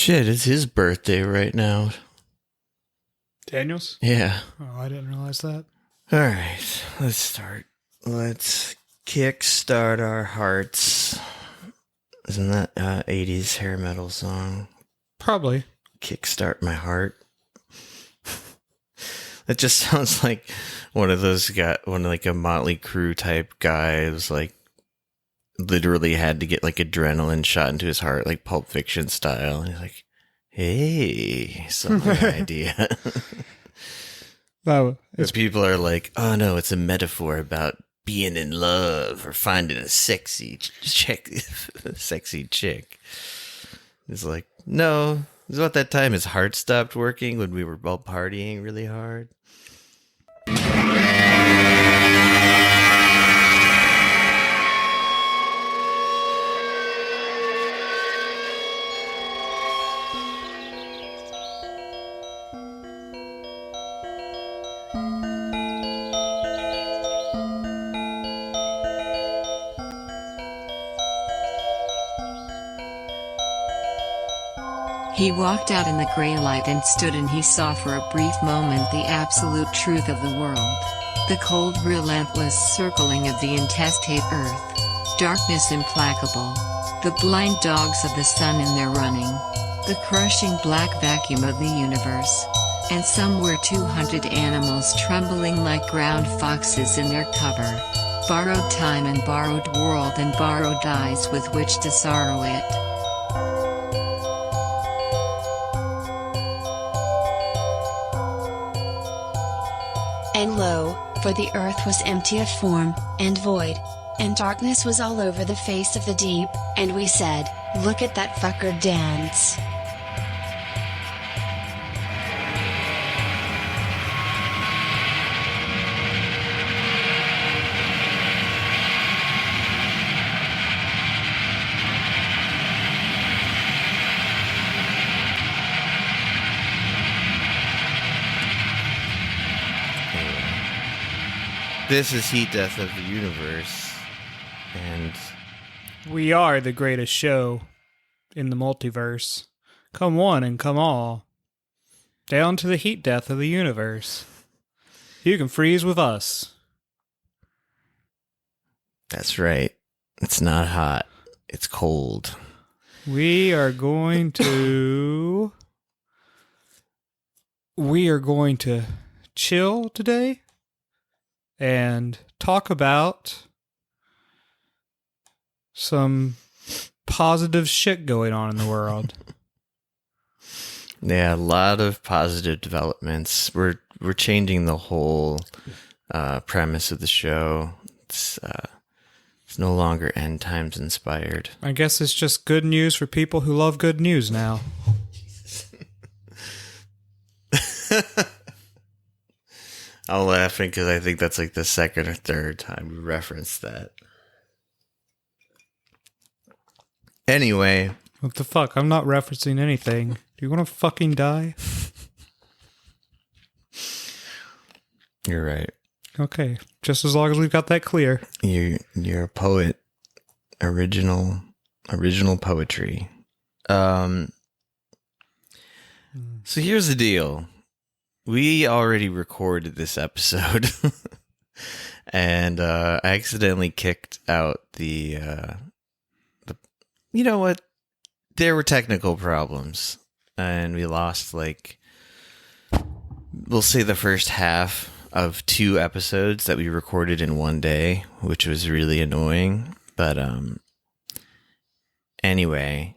Shit, it's his birthday right now. Daniels? Yeah. Oh, I didn't realize that. All right, let's start. Let's kickstart our hearts. Isn't that 80s hair metal song? Probably. Kickstart my heart. That just sounds like one of those like a Motley Crue type guy who's like literally had to get like adrenaline shot into his heart, like Pulp Fiction style. And he's like, hey, some idea. No, But people are like, oh no, it's a metaphor about being in love or finding a sexy chick. It's like, no, it's about that time his heart stopped working when we were all partying really hard. He walked out in the gray light and stood, and he saw for a brief moment the absolute truth of the world. The cold, relentless circling of the intestate earth. Darkness implacable. The blind dogs of the sun in their running. The crushing black vacuum of the universe. And somewhere 200 animals trembling like ground foxes in their cover. Borrowed time and borrowed world and borrowed eyes with which to sorrow it. And lo, for the earth was empty of form, and void, and darkness was all over the face of the deep, and we said, look at that fucker dance. This is Heat Death of the Universe, and We are the greatest show in the multiverse. Come one and come all. Down to the heat death of the universe. You can freeze with us. that's right. It's not hot. It's cold. We are going to chill today and talk about some positive shit going on in the world. Yeah, a lot of positive developments. We're changing the whole premise of the show. It's no longer end times inspired. I guess it's just good news for people who love good news now. I'm laughing because I think that's like the second or third time we referenced that. Anyway. What the fuck? I'm not referencing anything. Do you want to fucking die? You're right. Okay. Just as long as we've got that clear. You're a poet. Original poetry. So here's the deal. We already recorded this episode. And I accidentally kicked out the you know what? There were technical problems. And we lost we'll say the first half of 2 episodes that we recorded in one day, which was really annoying. But anyway,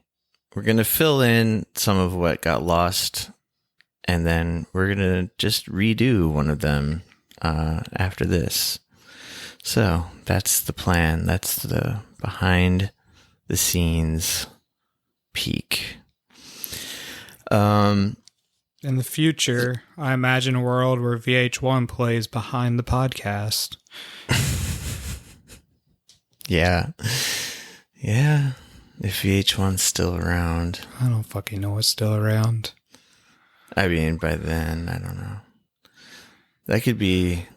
we're going to fill in some of what got lost, and then we're going to just redo one of them after this. So that's the plan. That's the behind the scenes peek. In the future, I imagine a world where VH1 plays behind the podcast. Yeah. Yeah. If VH1's still around. I don't fucking know what's still around. I mean, by then, I don't know. That could be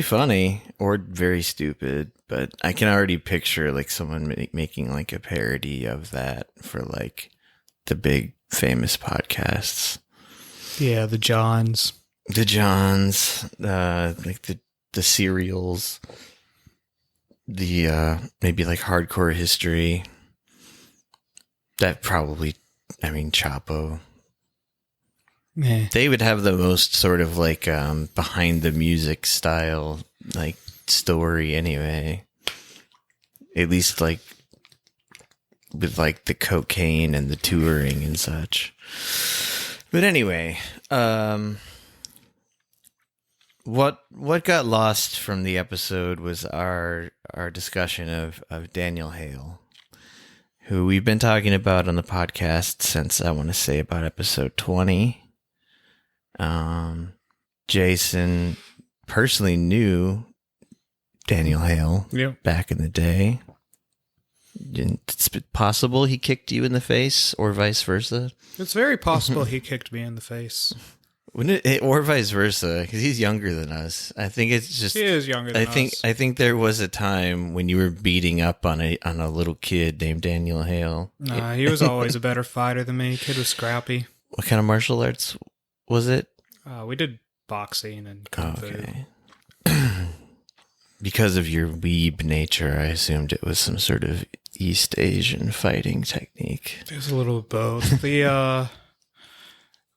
funny or very stupid, but I can already picture like someone making like a parody of that for like the big famous podcasts. Yeah, the Johns. The Johns, like the serials, the maybe like Hardcore History. That probably, I mean, Chapo. Yeah. They would have the most sort of like behind the music style like story anyway. At least like with like the cocaine and the touring and such. But anyway, what got lost from the episode was our discussion of Daniel Hale, who we've been talking about on the podcast since I want to say about episode 20. Jason personally knew Daniel Hale back in the day. It's possible he kicked you in the face, or vice versa. It's very possible he kicked me in the face. Or vice versa, because he's younger than us. I think it's just he is younger than us. I think there was a time when you were beating up on a little kid named Daniel Hale. Nah, he was always a better fighter than me. Kid was scrappy. What kind of martial arts was it? We did boxing and kung fu. Okay. Because of your weeb nature, I assumed it was some sort of East Asian fighting technique. It was a little of both. We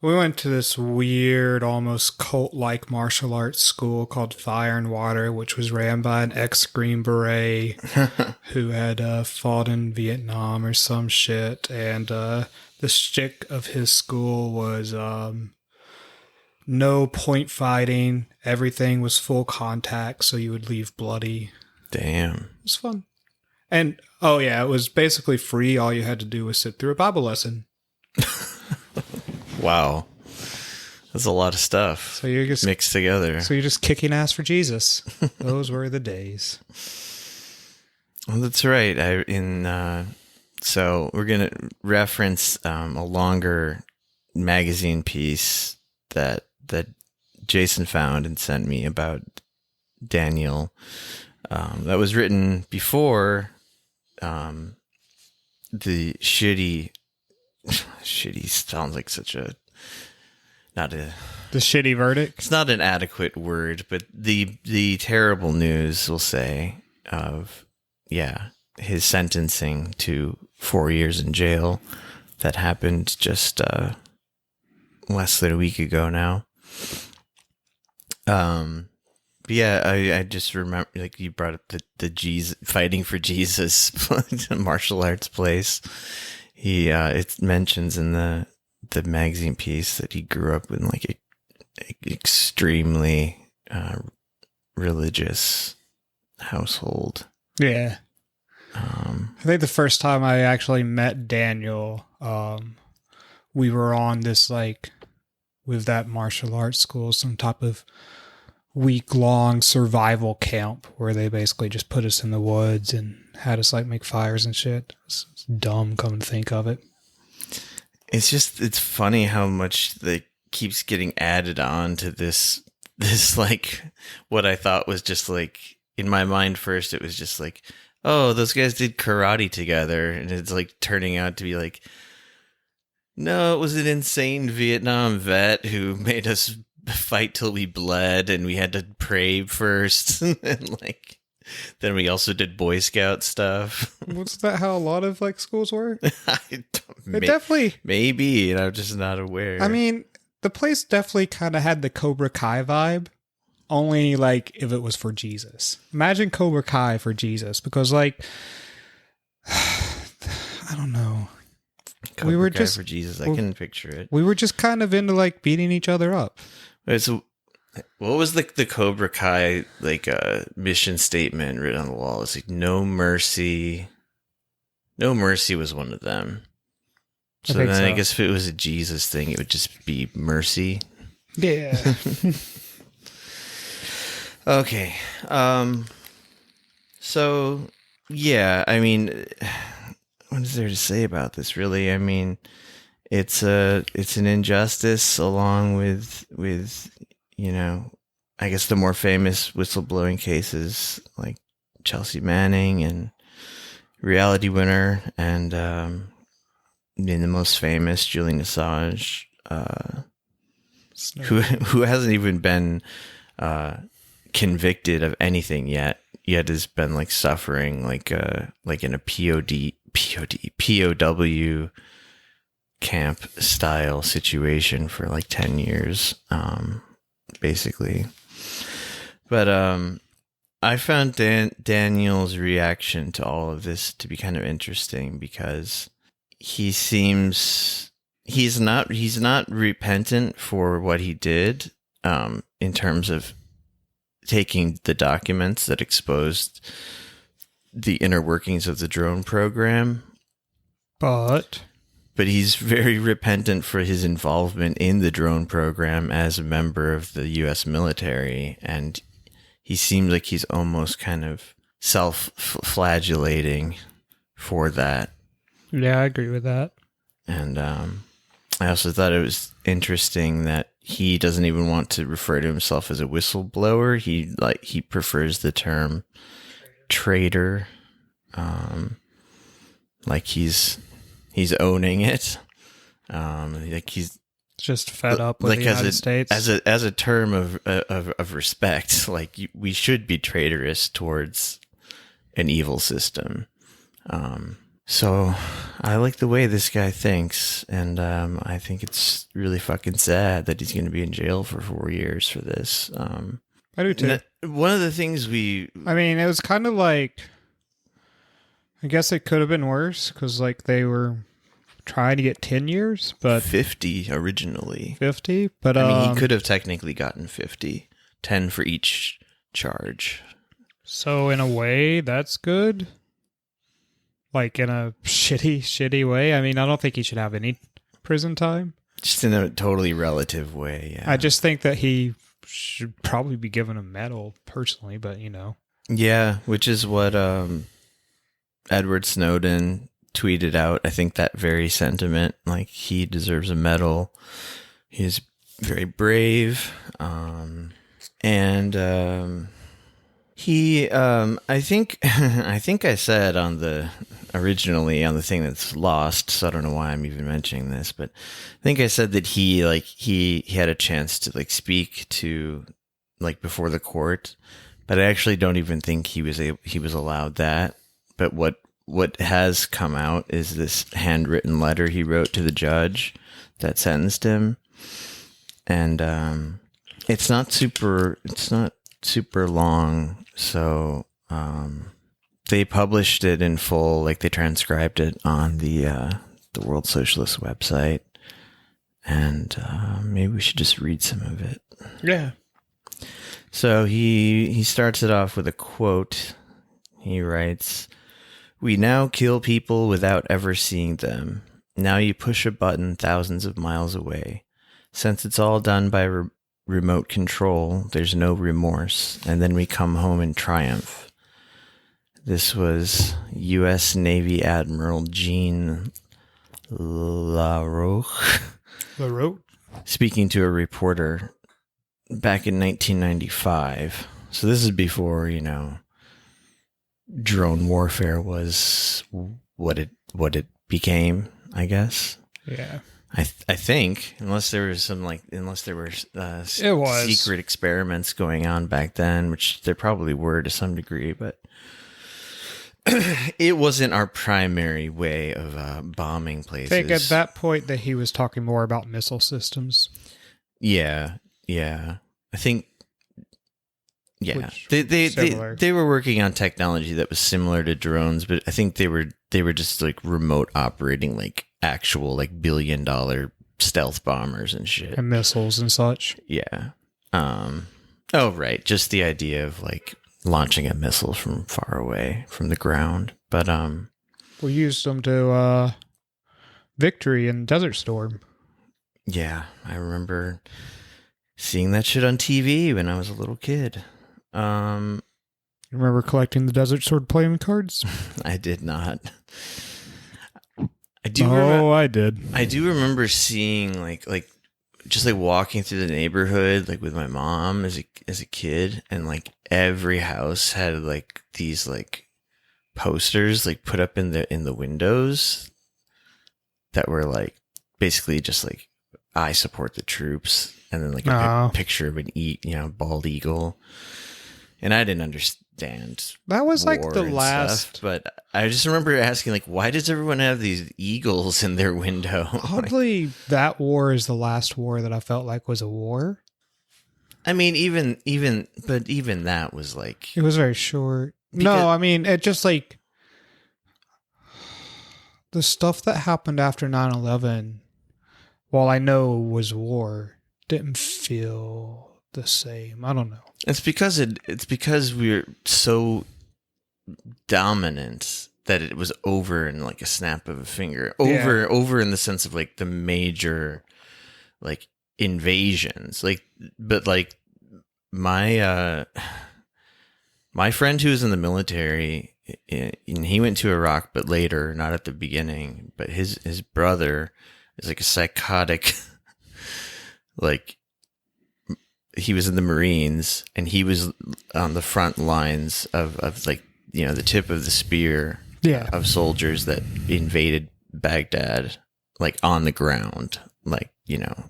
went to this weird, almost cult-like martial arts school called Fire and Water, which was ran by an ex-Green Beret who had fought in Vietnam or some shit. And the shtick of his school was no point fighting. Everything was full contact, so you would leave bloody. Damn. It was fun. And, oh yeah, it was basically free. All you had to do was sit through a Bible lesson. Wow. That's a lot of stuff. So you're just mixed together. So you're just kicking ass for Jesus. Those were the days. Well, that's right. So we're going to reference a longer magazine piece that Jason found and sent me about Daniel. That was written before the shitty sounds like such a the shitty verdict. It's not an adequate word, but the terrible news, we'll say, of his sentencing to 4 years in jail that happened just less than a week ago now. But yeah, I just remember, like, you brought up the Jesus fighting for Jesus martial arts place. It mentions in the magazine piece that he grew up in like a extremely religious household. Yeah. I think the first time I actually met Daniel, we were on this, like, with that martial arts school, some type of week-long survival camp where they basically just put us in the woods and had us, like, make fires and shit. It's dumb, come to think of it. It's funny how much that keeps getting added on to this, like, what I thought was just, like, in my mind first, it was just like, oh, those guys did karate together, and it's, like, turning out to be, like, no, it was an insane Vietnam vet who made us fight till we bled, and we had to pray first, and, like, then we also did Boy Scout stuff. Was that how a lot of, like, schools were? Definitely. Maybe, and I'm just not aware. I mean, the place definitely kind of had the Cobra Kai vibe, only, like, if it was for Jesus. Imagine Cobra Kai for Jesus, because, like, I don't know. Cobra Kai just for Jesus. I can picture it. We were just kind of into, like, beating each other up. So, what was the Cobra Kai, like, mission statement written on the wall? It's like, no mercy. No mercy was one of them. So I guess if it was a Jesus thing, it would just be mercy. Yeah. Okay. So, yeah, I mean, what is there to say about this, really? I mean, it's an injustice, along with you know, I guess the more famous whistleblowing cases like Chelsea Manning and Reality Winner, and the most famous, Julian Assange, Snake. who hasn't even been convicted of anything yet has been like suffering like in a POW camp style situation for like 10 years, basically. But I found Daniel's reaction to all of this to be kind of interesting because he's not repentant for what he did, in terms of taking the documents that exposed the inner workings of the drone program. But he's very repentant for his involvement in the drone program as a member of the U.S. military. And he seems like he's almost kind of self-flagellating for that. yeah, I agree with that. And I also thought it was interesting that he doesn't even want to refer to himself as a whistleblower. He prefers the term traitor. Like he's owning it. Like he's Just fed up with like the United States. as a term of respect. Like we should be traitorous towards an evil system. So I like the way this guy thinks, and I think it's really fucking sad that he's going to be in jail for 4 years for this. I do too. One of the things I mean, it was kind of like, I guess it could have been worse because like they were trying to get 10 years, but 50 originally. 50. But I mean, he could have technically gotten 50, 10 for each charge. So in a way, that's good. Like in a shitty way. I mean, I don't think he should have any prison time. Just in a totally relative way, yeah. I just think that he should probably be given a medal personally, but you know. Yeah, which is what Edward Snowden tweeted out. I think that very sentiment, like he deserves a medal. He's very brave. He I think I said originally on the thing that's lost, so I don't know why I'm even mentioning this, but I think I said that he had a chance to like speak to like before the court, but I actually don't even think he was allowed that. But what has come out is this handwritten letter he wrote to the judge that sentenced him, and it's not super long. So they published it in full, like they transcribed it on the World Socialist website, and maybe we should just read some of it. Yeah. So he starts it off with a quote. He writes, "We now kill people without ever seeing them. Now you push a button thousands of miles away. Since it's all done by remote control, there's no remorse, and then we come home in triumph." This was U.S. Navy Admiral Jean LaRoche speaking to a reporter back in 1995. So this is before, drone warfare was what it became, I guess. Yeah. I think, unless there were secret experiments going on back then, which there probably were to some degree, but it wasn't our primary way of bombing places. I think at that point that he was talking more about missile systems. Yeah. I think, yeah, they were working on technology that was similar to drones, but I think they were just like remote operating, like actual like $1 billion stealth bombers and shit and missiles and such. Yeah. Oh right, just the idea of like launching a missile from far away from the ground. But we used them to Victory and Desert Storm. Yeah, I remember seeing that shit on TV when I was a little kid. You remember collecting the Desert Sword playing cards? I did not. I did. I do remember seeing like just like walking through the neighborhood like with my mom as a kid, and like every house had like these like posters like put up in the windows that were like basically just like, I support the troops, and then like a picture of an bald eagle. And I didn't understand that was like war the and last stuff, but I just remember asking, like, why does everyone have these eagles in their window? Oddly, that war is the last war that I felt like was a war. I mean, even that was like, it was very short. Because, no, I mean, it just like the stuff that happened after 9/11, while I know was war, didn't feel the same. I don't know. It's because we're so dominant that it was over in like a snap of a finger. Over in the sense of like the major like invasions. Like, but like my friend who was in the military, and he went to Iraq, but later, not at the beginning. But his brother is like a psychotic, like. He was in the Marines, and he was on the front lines of like, you know, the tip of the spear of soldiers that invaded Baghdad, like on the ground, like, you know,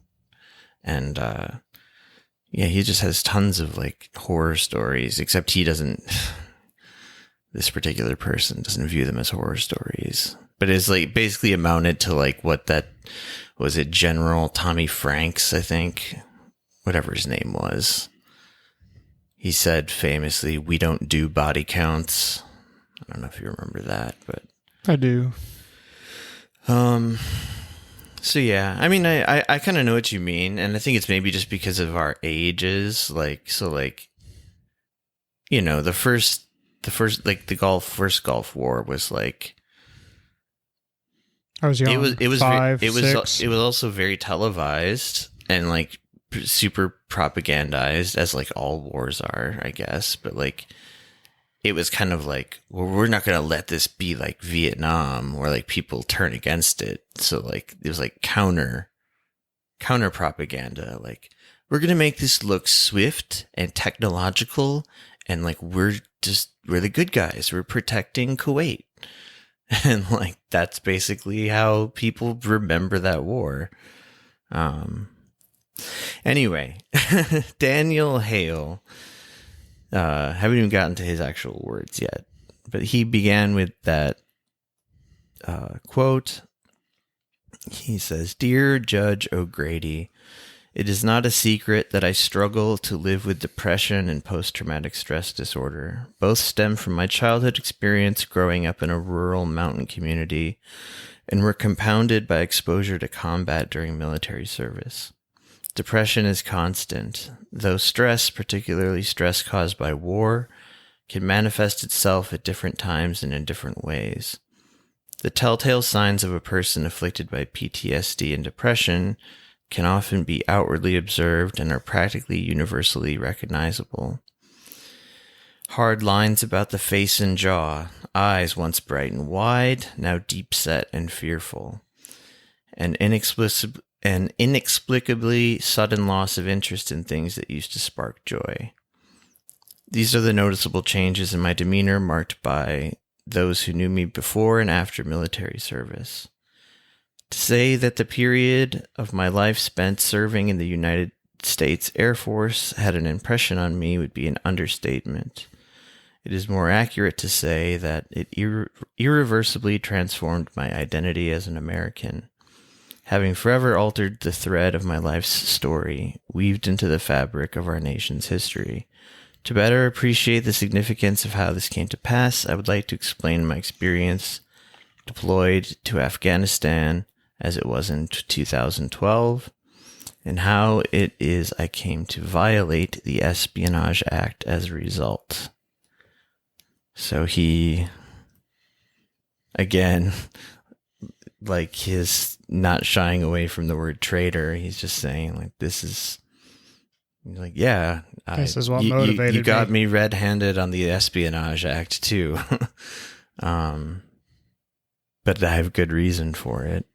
and he just has tons of like horror stories, except he doesn't, this particular person doesn't view them as horror stories, but it's like basically amounted to like what that was, it General Tommy Franks, I think. Whatever his name was, he said famously, "We don't do body counts." I don't know if you remember that, but I do. So yeah, I mean, I kind of know what you mean, and I think it's maybe just because of our ages, like, so like, you know, the first like the first Gulf War was like, I was young. It was 5, it 6. was also very televised and like super propagandized, as like all wars are, I guess. But like, it was kind of like, well, we're not going to let this be like Vietnam, where like people turn against it. So like, it was like counter propaganda. Like, we're going to make this look swift and technological, and like, we're the good guys. We're protecting Kuwait. And like, that's basically how people remember that war. Anyway, Daniel Hale, haven't even gotten to his actual words yet, but he began with that quote. He says, "Dear Judge O'Grady, it is not a secret that I struggle to live with depression and post-traumatic stress disorder. Both stem from my childhood experience growing up in a rural mountain community and were compounded by exposure to combat during military service. Depression is constant, though stress, particularly stress caused by war, can manifest itself at different times and in different ways. The telltale signs of a person afflicted by PTSD and depression can often be outwardly observed and are practically universally recognizable. Hard lines about the face and jaw, eyes once bright and wide, now deep-set and fearful, an inexplicably sudden loss of interest in things that used to spark joy. These are the noticeable changes in my demeanor marked by those who knew me before and after military service. To say that the period of my life spent serving in the United States Air Force had an impression on me would be an understatement. It is more accurate to say that it irreversibly transformed my identity as an American, having forever altered the thread of my life's story, weaved into the fabric of our nation's history. To better appreciate the significance of how this came to pass, I would like to explain my experience deployed to Afghanistan as it was in 2012, and how it is I came to violate the Espionage Act as a result." So he, again, like, his not shying away from the word traitor. He's just saying, like, this is what motivated you got me red-handed on the Espionage Act too. But I have good reason for it.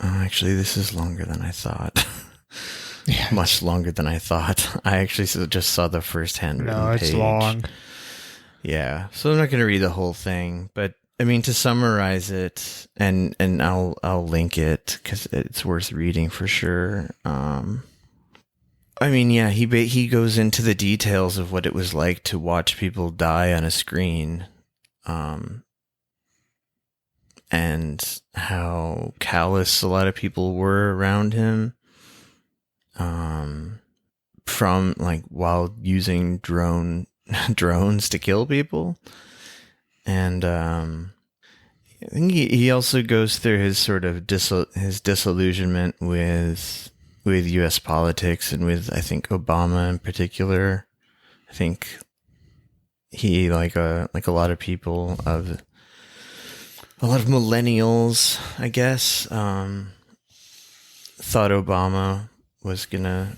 Actually, this is longer than I thought. Yeah. Much longer than I thought. I actually just saw the first handwritten page. No, it's long. Yeah, so I'm not going to read the whole thing, but I mean, to summarize it, and I'll link it because it's worth reading for sure. I mean, yeah, he goes into the details of what it was like to watch people die on a screen, and how callous a lot of people were around him, from like while using drones to kill people. And I think he also goes through his sort of his disillusionment with U.S. politics and with, I think, Obama in particular. I think he, like a lot of people, of a lot of millennials, I guess, thought Obama was gonna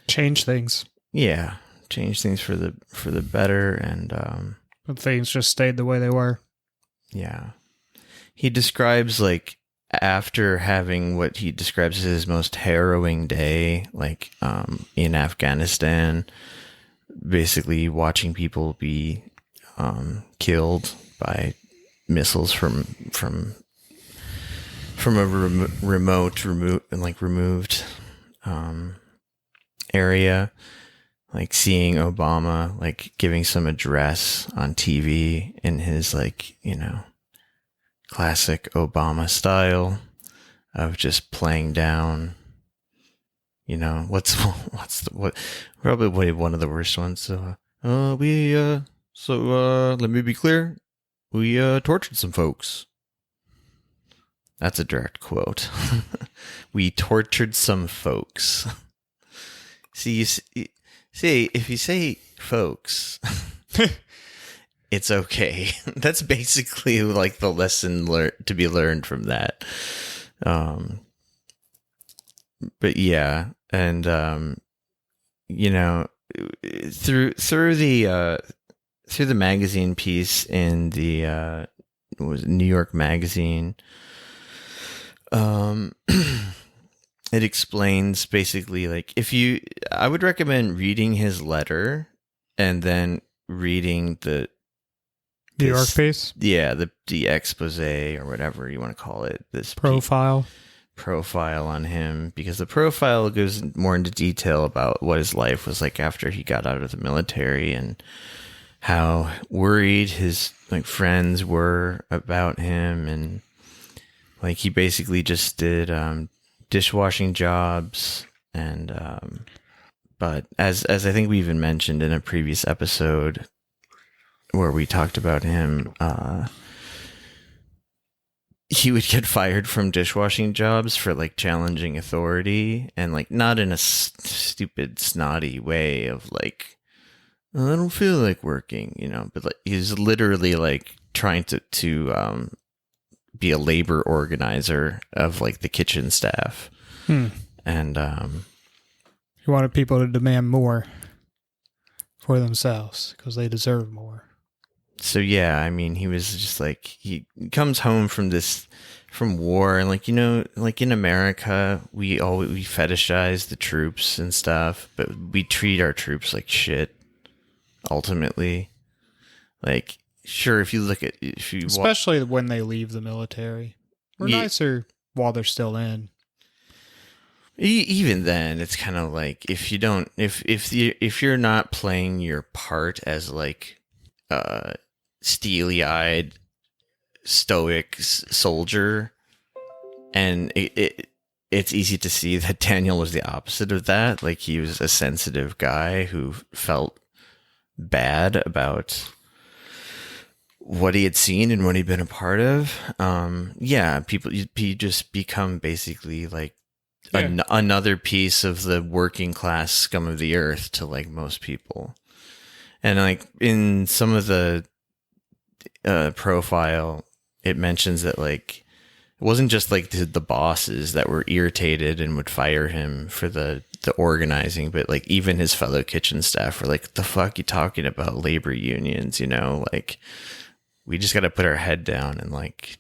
change things. Yeah, change things for the better, and But things just stayed the way they were. yeah. He describes, like, after having what he describes as his most harrowing day, like, in Afghanistan, basically watching people be killed by missiles from a removed area. Like seeing Obama, like, giving some address on TV in his, like, you know, classic Obama style of just playing down, you know, probably one of the worst ones. So, let me be clear. We tortured some folks. That's a direct quote. We tortured some folks. See, if you say folks, it's okay. That's basically like the lesson to be learned from that. But yeah, and you know, through the magazine piece in the New York Magazine, it explains basically, like, I would recommend reading his letter and then reading the New York piece? Yeah, the expose or whatever you want to call it. This profile on him, because the profile goes more into detail about what his life was like after he got out of the military and how worried his, like, friends were about him, and like he basically just did dishwashing jobs, and but as I think we even mentioned in a previous episode where we talked about him, he would get fired from dishwashing jobs for, like, challenging authority, and, like, not in a stupid snotty way of, like, I don't feel like working, you know, but, like, he's literally, like, trying to be a labor organizer of, like, the kitchen staff. And he wanted people to demand more for themselves because they deserve more. So yeah, I mean, he was just like, he comes home from war, and, like, you know, like in America, we fetishize the troops and stuff, but we treat our troops like shit. Ultimately, like, sure, especially when they leave the military, we're nicer while they're still in. Even then, it's kind of like, if you're not playing your part as, like, steely-eyed, stoic soldier, and it's easy to see that Daniel was the opposite of that. Like, he was a sensitive guy who felt bad about what he had seen and what he'd been a part of. You just become basically, like, another piece of the working class scum of the earth to, like, most people. And, like, in some of the profile, it mentions that, like, it wasn't just, like, the bosses that were irritated and would fire him for the organizing, but, like, even his fellow kitchen staff were like, the fuck you talking about labor unions, you know? Like, we just got to put our head down and, like,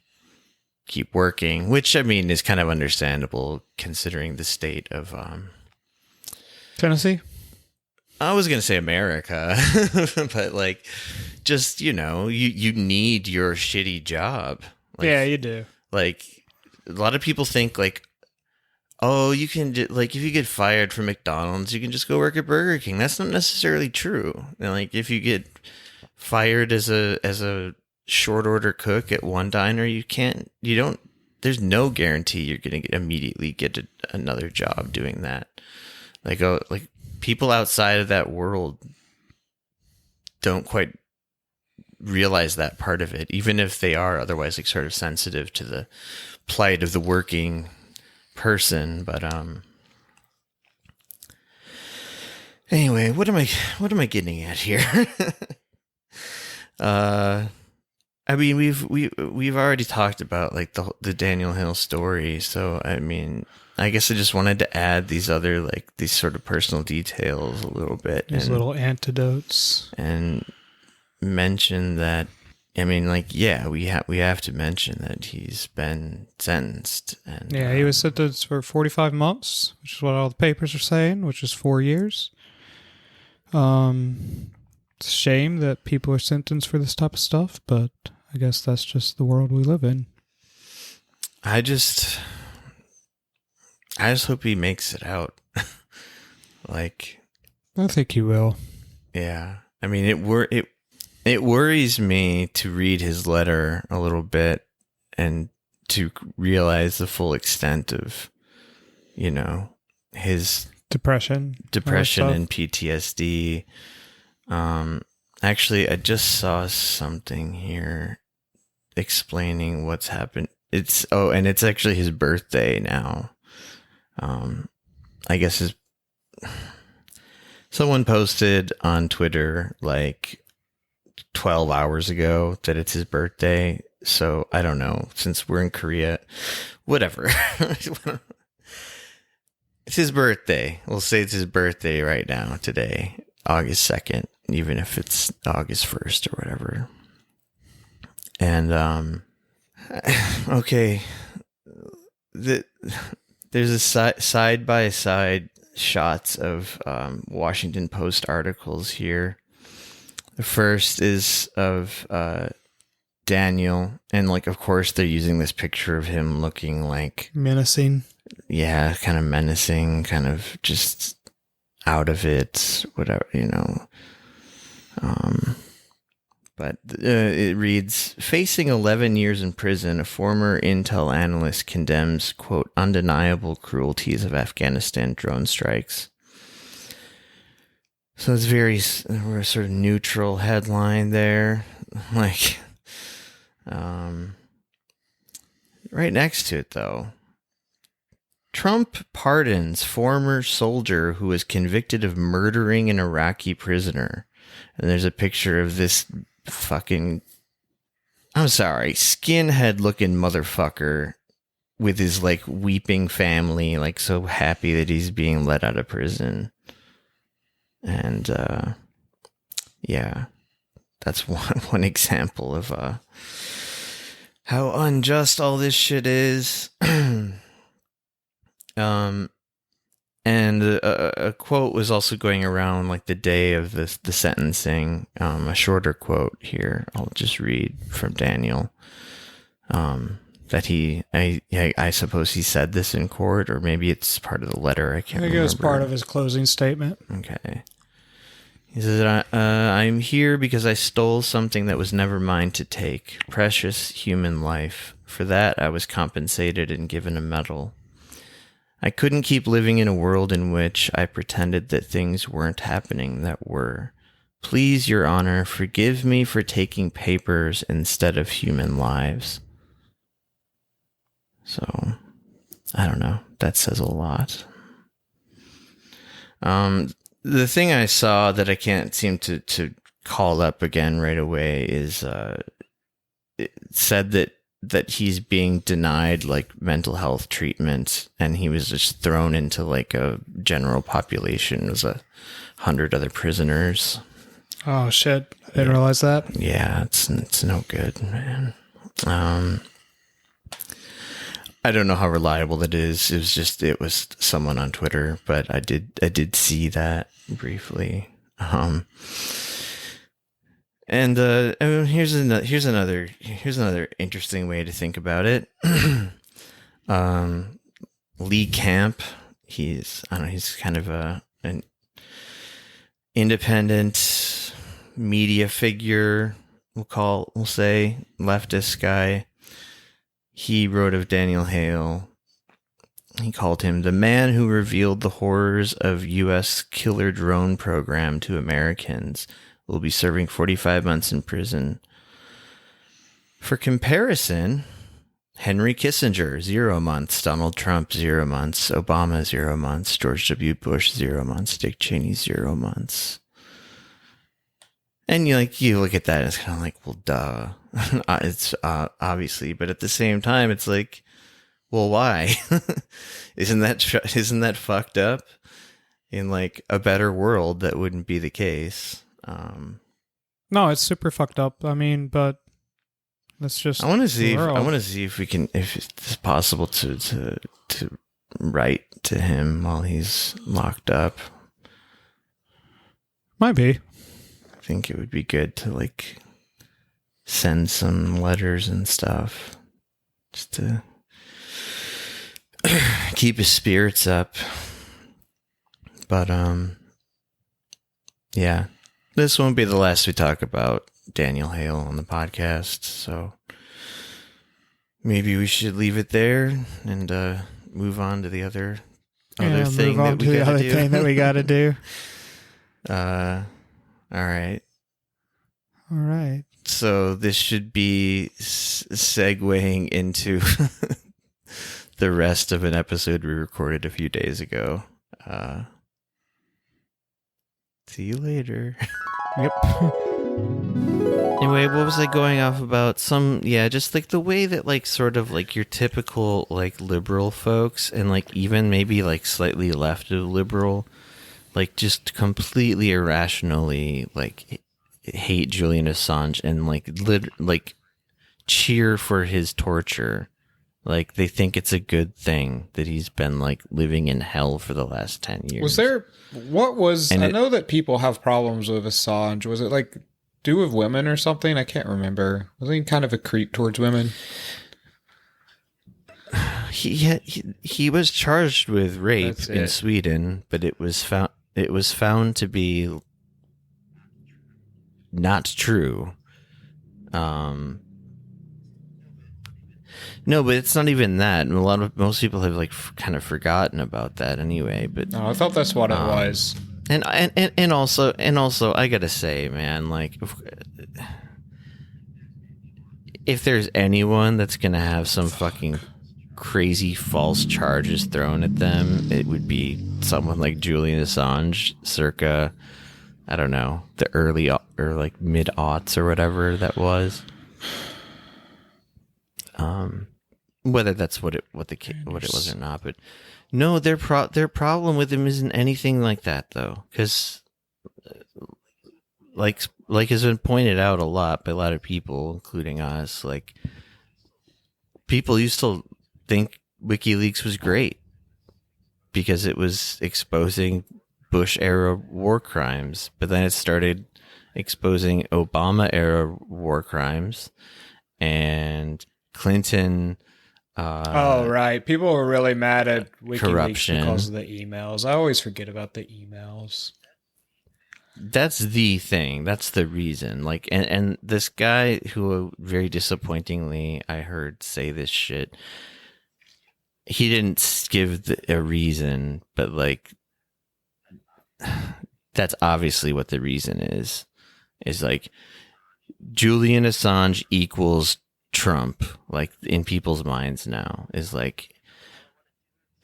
keep working, which, I mean, is kind of understandable considering the state of Tennessee. I was gonna say America, but like, just you need your shitty job. Like, yeah, you do. Like, a lot of people think like, oh, you can like if you get fired from McDonald's, you can just go work at Burger King. That's not necessarily true. And like, if you get fired as a short order cook at one diner, there's no guarantee you're going to immediately get another job doing that. Like people outside of that world don't quite realize that part of it, even if they are otherwise like sort of sensitive to the plight of the working person. But anyway, what am I getting at here? I mean, we've already talked about like the Daniel Hale story, so I mean, I guess I just wanted to add these other like these sort of personal details a little bit, These little antidotes, and mention that. I mean, like, yeah, we have to mention that he's been sentenced, and yeah, he was sentenced for 45 months, which is what all the papers are saying, which is 4 years. It's a shame that people are sentenced for this type of stuff, but I guess that's just the world we live in. I just hope he makes it out. Like, I think he will. Yeah, I mean, it worries me to read his letter a little bit and to realize the full extent of, his depression and PTSD. Actually, I just saw something here explaining what's happened. And it's actually his birthday now. I guess someone posted on Twitter like 12 hours ago that it's his birthday. So I don't know, since we're in Korea, whatever. It's his birthday. We'll say it's his birthday right now, today, August 2nd, even if it's August 1st or whatever. And, okay, there's a side-by-side shots of Washington Post articles here. The first is of Daniel, and like, of course, they're using this picture of him looking like menacing. Yeah, kind of menacing, kind of just out of it, whatever, But it reads, facing 11 years in prison, a former intel analyst condemns, quote, undeniable cruelties of Afghanistan drone strikes. So it's very sort of neutral headline there. Like, right next to it, though. Trump pardons former soldier who was convicted of murdering an Iraqi prisoner. And there's a picture of this fucking, I'm sorry, skinhead looking motherfucker with his like weeping family, like so happy that he's being let out of prison. And yeah, that's one example of how unjust all this shit is. And a quote was also going around like the day of the sentencing, a shorter quote here. I'll just read from Daniel. That I suppose he said this in court, or maybe it's part of the letter. I can't remember. It was part of his closing statement. Okay. He says, I'm here because I stole something that was never mine to take. Precious human life. For that, I was compensated and given a medal. I couldn't keep living in a world in which I pretended that things weren't happening that were. Please, Your Honor, forgive me for taking papers instead of human lives. So, I don't know. That says a lot. The thing I saw that I can't seem to call up again right away is it said that he's being denied like mental health treatment, and he was just thrown into like a general population as 100 other prisoners. Oh shit! I didn't realize that. Yeah, it's no good, man. I don't know how reliable it is. It was someone on Twitter, but I did see that briefly. And here's another interesting way to think about it. Lee Camp, he's kind of an independent media figure. We'll say leftist guy. He wrote of Daniel Hale. He called him the man who revealed the horrors of U.S. killer drone program to Americans. Will be serving 45 months in prison. For comparison, Henry Kissinger, 0 months. Donald Trump, 0 months. Obama, 0 months. George W. Bush, 0 months. Dick Cheney, 0 months. And you look at that and it's kind of like, well, duh. It's obviously, but at the same time, it's like, well, why? Isn't that fucked up? In like a better world, that wouldn't be the case. No, it's super fucked up. I mean, but that's just. I want to see if it's possible to write to him while he's locked up. Might be. I think it would be good to like send some letters and stuff, just to keep his spirits up. But yeah. This won't be the last we talk about Daniel Hale on the podcast, so maybe we should leave it there and move on to the other thing that we got to do. All right. So this should be segueing into the rest of an episode we recorded a few days ago. See you later. Yep. Anyway, what was I going off about? Just like the way that like sort of like your typical like liberal folks and like even maybe like slightly left of liberal, like just completely irrationally like hate Julian Assange and like cheer for his torture. Like, they think it's a good thing that he's been, like, living in hell for the last 10 years. I know that people have problems with Assange. Was it, like, do with women or something? I can't remember. Wasn't he kind of a creep towards women? He was charged with rape in Sweden, but it was found to be not true. No, but it's not even that. Most people have like kind of forgotten about that anyway. But I thought that's what it was. And also, I gotta say, man, like, if there's anyone that's gonna have some fucking crazy false charges thrown at them, it would be someone like Julian Assange, circa, I don't know, the early or like mid-aughts or whatever that was. Whether that's what it was or not, but no, their problem with him isn't anything like that though, because like has been pointed out a lot by a lot of people, including us. Like, people used to think WikiLeaks was great because it was exposing Bush era war crimes, but then it started exposing Obama era war crimes and Clinton. Right. People were really mad at WikiLeaks corruption because of the emails. I always forget about the emails. That's the thing. That's the reason. Like, and this guy who very disappointingly I heard say this shit, he didn't give a reason, but like, that's obviously what the reason is like Julian Assange equals Trump, like in people's minds now, is like,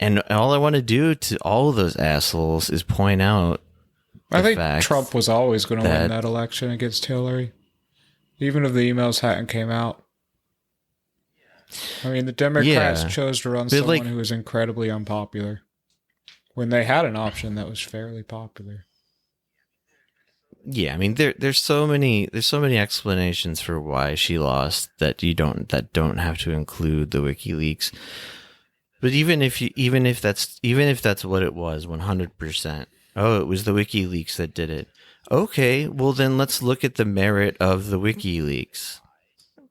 and all I want to do to all of those assholes is point out I think Trump was always going to win that election against Hillary, even if the emails hadn't came out. I mean, the Democrats chose to run someone who was incredibly unpopular when they had an option that was fairly popular. Yeah, I mean, there's so many explanations for why she lost that don't have to include the WikiLeaks. But even if that's what it was, 100%. Oh, it was the WikiLeaks that did it. Okay, well then let's look at the merit of the WikiLeaks.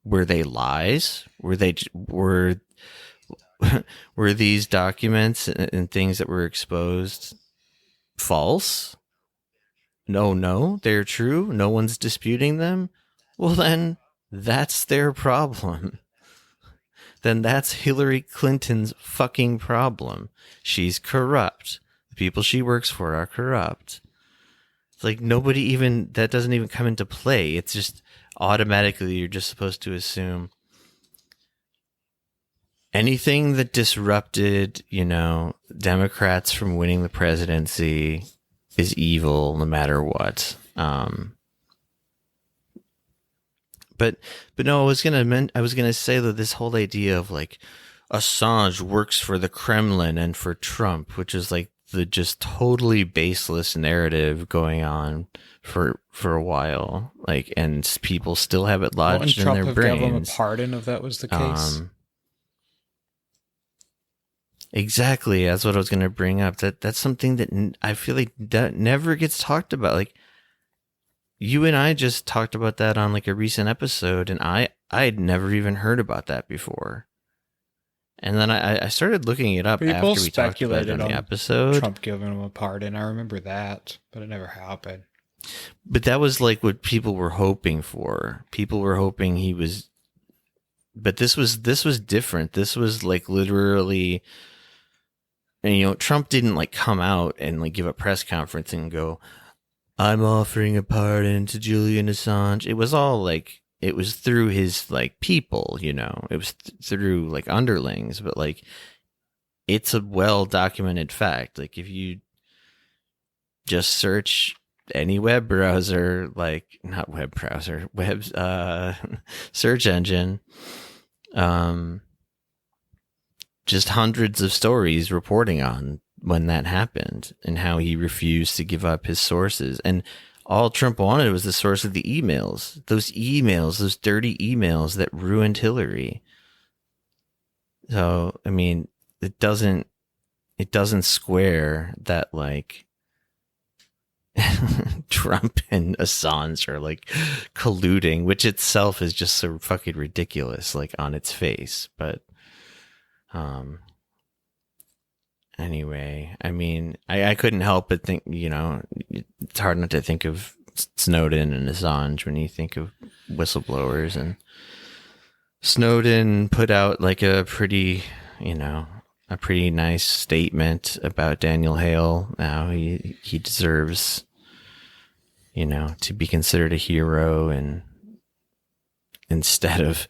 Were they lies? Were these documents and things that were exposed false? No, they're true. No one's disputing them. Well, then that's their problem. Then that's Hillary Clinton's fucking problem. She's corrupt. The people she works for are corrupt. It's like that doesn't even come into play. It's just automatically you're just supposed to assume anything that disrupted, Democrats from winning the presidency is evil no matter what. But no, I was gonna say that this whole idea of like Assange works for the Kremlin and for Trump, which is like the just totally baseless narrative going on for a while, like, and people still have it lodged in their brains. Trump gave him a pardon if that was the case. Exactly, that's what I was going to bring up. That's something that I feel like that never gets talked about. Like, you and I just talked about that on like a recent episode, and I had never even heard about that before. And then I started looking it up People after we talked about it on the episode. Trump giving him a pardon. I remember that, but it never happened. But that was like what people were hoping for. People were hoping he was, but this was different. This was like literally, and Trump didn't like come out and like give a press conference and go, "I'm offering a pardon to Julian Assange." It was all like, it was through his like people, it was through like underlings, but like it's a well documented fact. Like if you just search any web browser, like not web browser, search engine, just hundreds of stories reporting on when that happened and how he refused to give up his sources. And all Trump wanted was the source of the emails, those dirty emails that ruined Hillary. So, I mean, it doesn't square that like Trump and Assange are like colluding, which itself is just so fucking ridiculous, like on its face. But, anyway, I mean, I couldn't help but think, it's hard not to think of Snowden and Assange when you think of whistleblowers. And Snowden put out like a pretty nice statement about Daniel Hale. Now he deserves, to be considered a hero, and instead of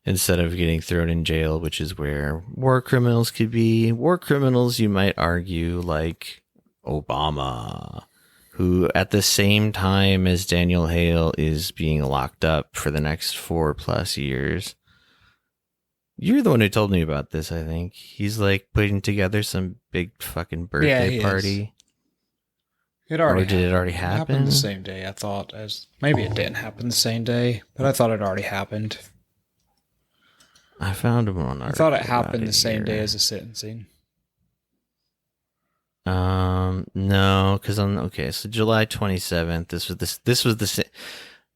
getting thrown in jail, which is where war criminals could be. War criminals, you might argue, like Obama, who at the same time as Daniel Hale is being locked up for the next 4+ years. You're the one who told me about this, I think. He's like putting together some big fucking birthday party. Did it already happen? It happened the same day, I thought. Maybe it didn't happen the same day, but I thought it already happened. I found him on. I thought it happened the same day as the sentencing. No, because so July 27th. This was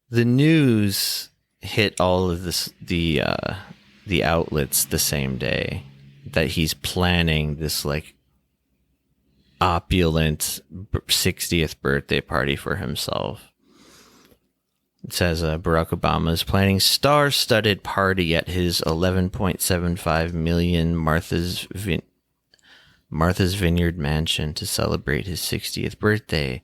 the news hit all of the outlets the same day that he's planning this like opulent 60th birthday party for himself. It says Barack Obama is planning star-studded party at his $11.75 million Martha's Vineyard mansion to celebrate his 60th birthday.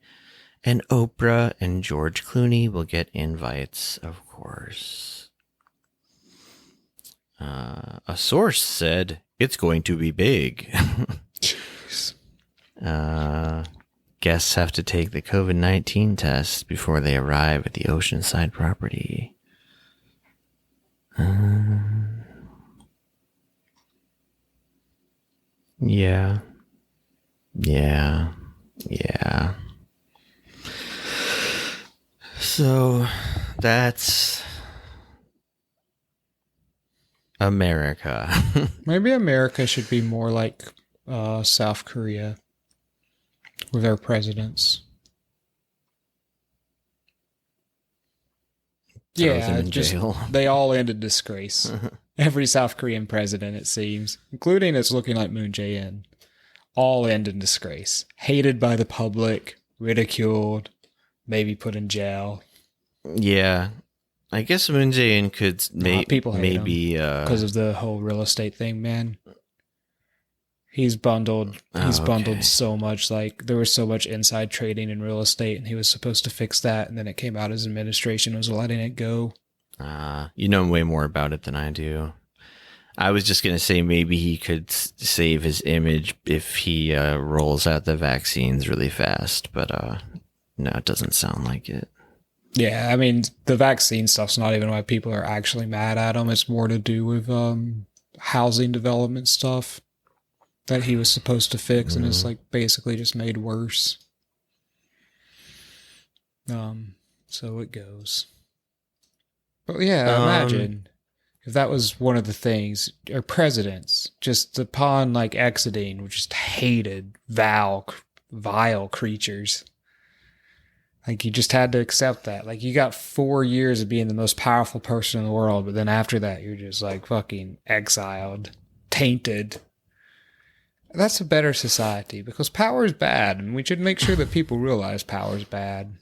And Oprah and George Clooney will get invites, of course. A source said it's going to be big. Jeez. Guests have to take the COVID-19 test before they arrive at the oceanside property. Yeah. So that's America. Maybe America should be more like South Korea with our presidents. Yeah, jail. They all end in disgrace. Every South Korean president, it seems, including it's looking like Moon Jae-in, all end in disgrace. Hated by the public, ridiculed, maybe put in jail. Yeah. I guess Moon Jae-in could people hate maybe because of the whole real estate thing, man. He's bundled so much. Like, there was so much inside trading in real estate, and he was supposed to fix that, and then it came out his administration was letting it go. You know way more about it than I do. I was just going to say maybe he could save his image if he rolls out the vaccines really fast, but no, it doesn't sound like it. Yeah, I mean, the vaccine stuff's not even why people are actually mad at him. It's more to do with housing development stuff that he was supposed to fix, and it's like basically just made worse. So it goes. But yeah, imagine if that was one of the things, our presidents, just upon like exiting, were just hated, vile creatures. Like, you just had to accept that. Like, you got 4 years of being the most powerful person in the world, but then after that, you're just like fucking exiled, tainted. That's a better society, because power is bad, and we should make sure that people realize power is bad.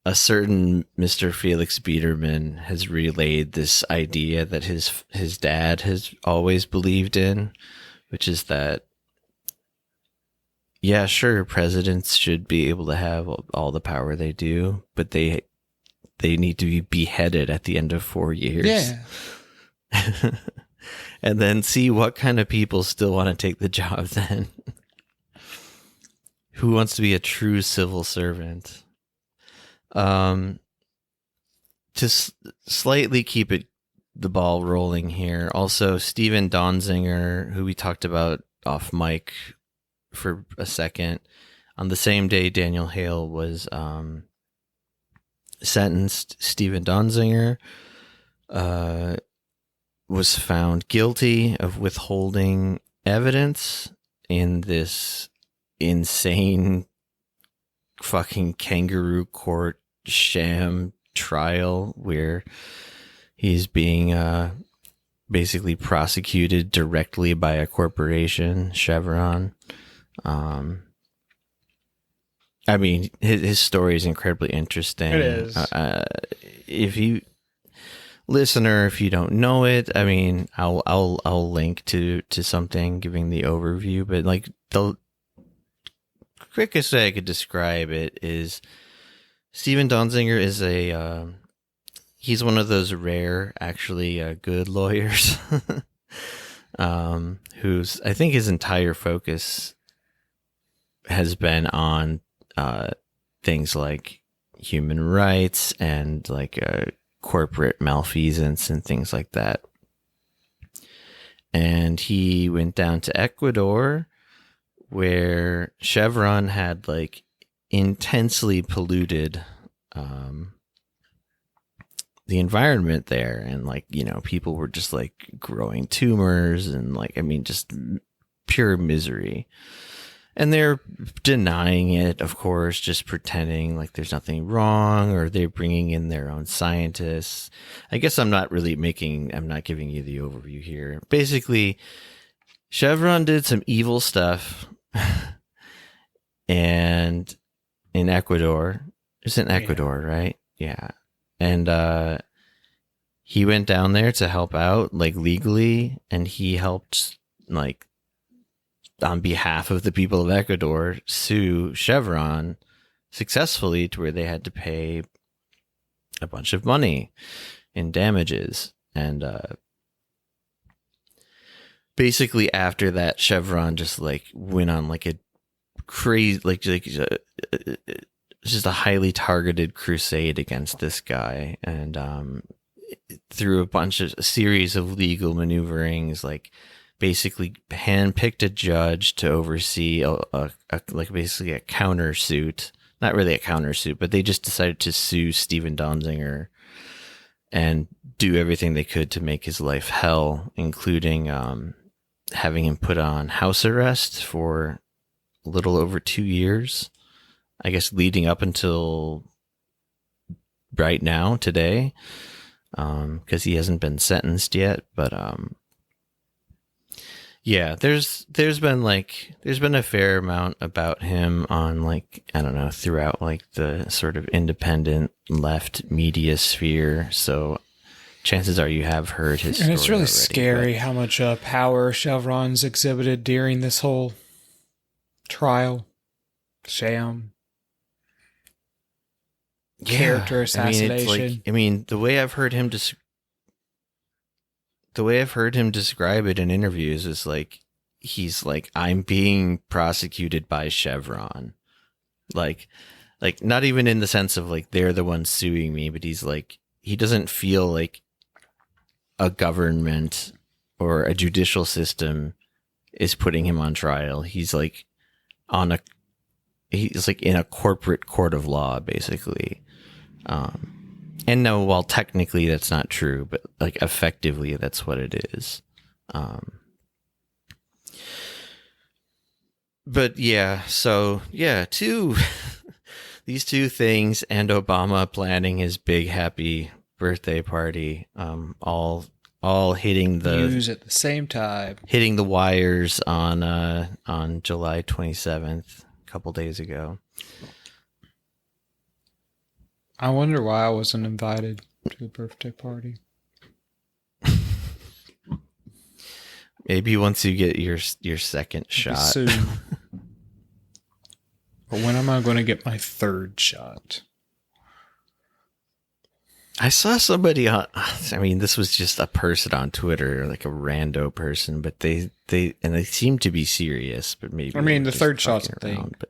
A certain Mr. Felix Biederman has relayed this idea that his dad has always believed in, which is that, yeah, sure, presidents should be able to have all the power they do, but they need to be beheaded at the end of 4 years. Yeah. And then see what kind of people still want to take the job then. Who wants to be a true civil servant? To slightly keep the ball rolling here. Also, Steven Donziger, who we talked about off mic for a second, on the same day Daniel Hale was sentenced, Steven Donziger was found guilty of withholding evidence in this insane fucking kangaroo court sham trial where he's being basically prosecuted directly by a corporation, Chevron. I mean, his story is incredibly interesting. It is. If you listener, if you don't know it, I mean, I'll link to something giving the overview, but like the quickest way I could describe it is Steven Donziger is he's one of those rare, actually good lawyers, who's, I think his entire focus has been on things like human rights and like corporate malfeasance and things like that. And he went down to Ecuador, where Chevron had like intensely polluted the environment there, and like, you know, people were just like growing tumors and like, I mean, just pure misery. And they're denying it, of course, just pretending like there's nothing wrong, or they're bringing in their own scientists. I guess I'm not giving you the overview here. Basically, Chevron did some evil stuff and in Ecuador. It's in Ecuador, right? Yeah. And he went down there to help out, like, legally, and he helped, like, on behalf of the people of Ecuador, sue Chevron successfully, to where they had to pay a bunch of money in damages. And basically after that, Chevron just like went on like a crazy, just a highly targeted crusade against this guy, and through a series of legal maneuverings, like basically handpicked a judge to oversee basically a countersuit. Not really a countersuit, but they just decided to sue Steven Donziger. and do everything they could to make his life hell, including having him put on house arrest for a little over 2 years, I guess, leading up until right now, today, because he hasn't been sentenced yet. But yeah, there's been a fair amount about him on, like, I don't know, throughout like the sort of independent left media sphere. So chances are you have heard his story. And it's really already, scary how much power Chevron's exhibited during this whole trial, sham, character assassination. The way I've heard him describe it in interviews is like, he's like, I'm being prosecuted by Chevron. Like not even in the sense of like they're the ones suing me, but he's like, he doesn't feel like a government or a judicial system is putting him on trial. He's like he's like in a corporate court of law, basically. And no, while technically that's not true, but like effectively that's what it is. But yeah, so yeah, these two things, and Obama planning his big happy birthday party, all hitting the news at the same time, hitting the wires on July 27th, a couple days ago. I wonder why I wasn't invited to the birthday party. Maybe once you get your second shot. Soon. But when am I going to get my third shot? I saw somebody on, I mean, this was just a person on Twitter, like a rando person, but they seem to be serious, but maybe. I mean, the third shot's a thing. But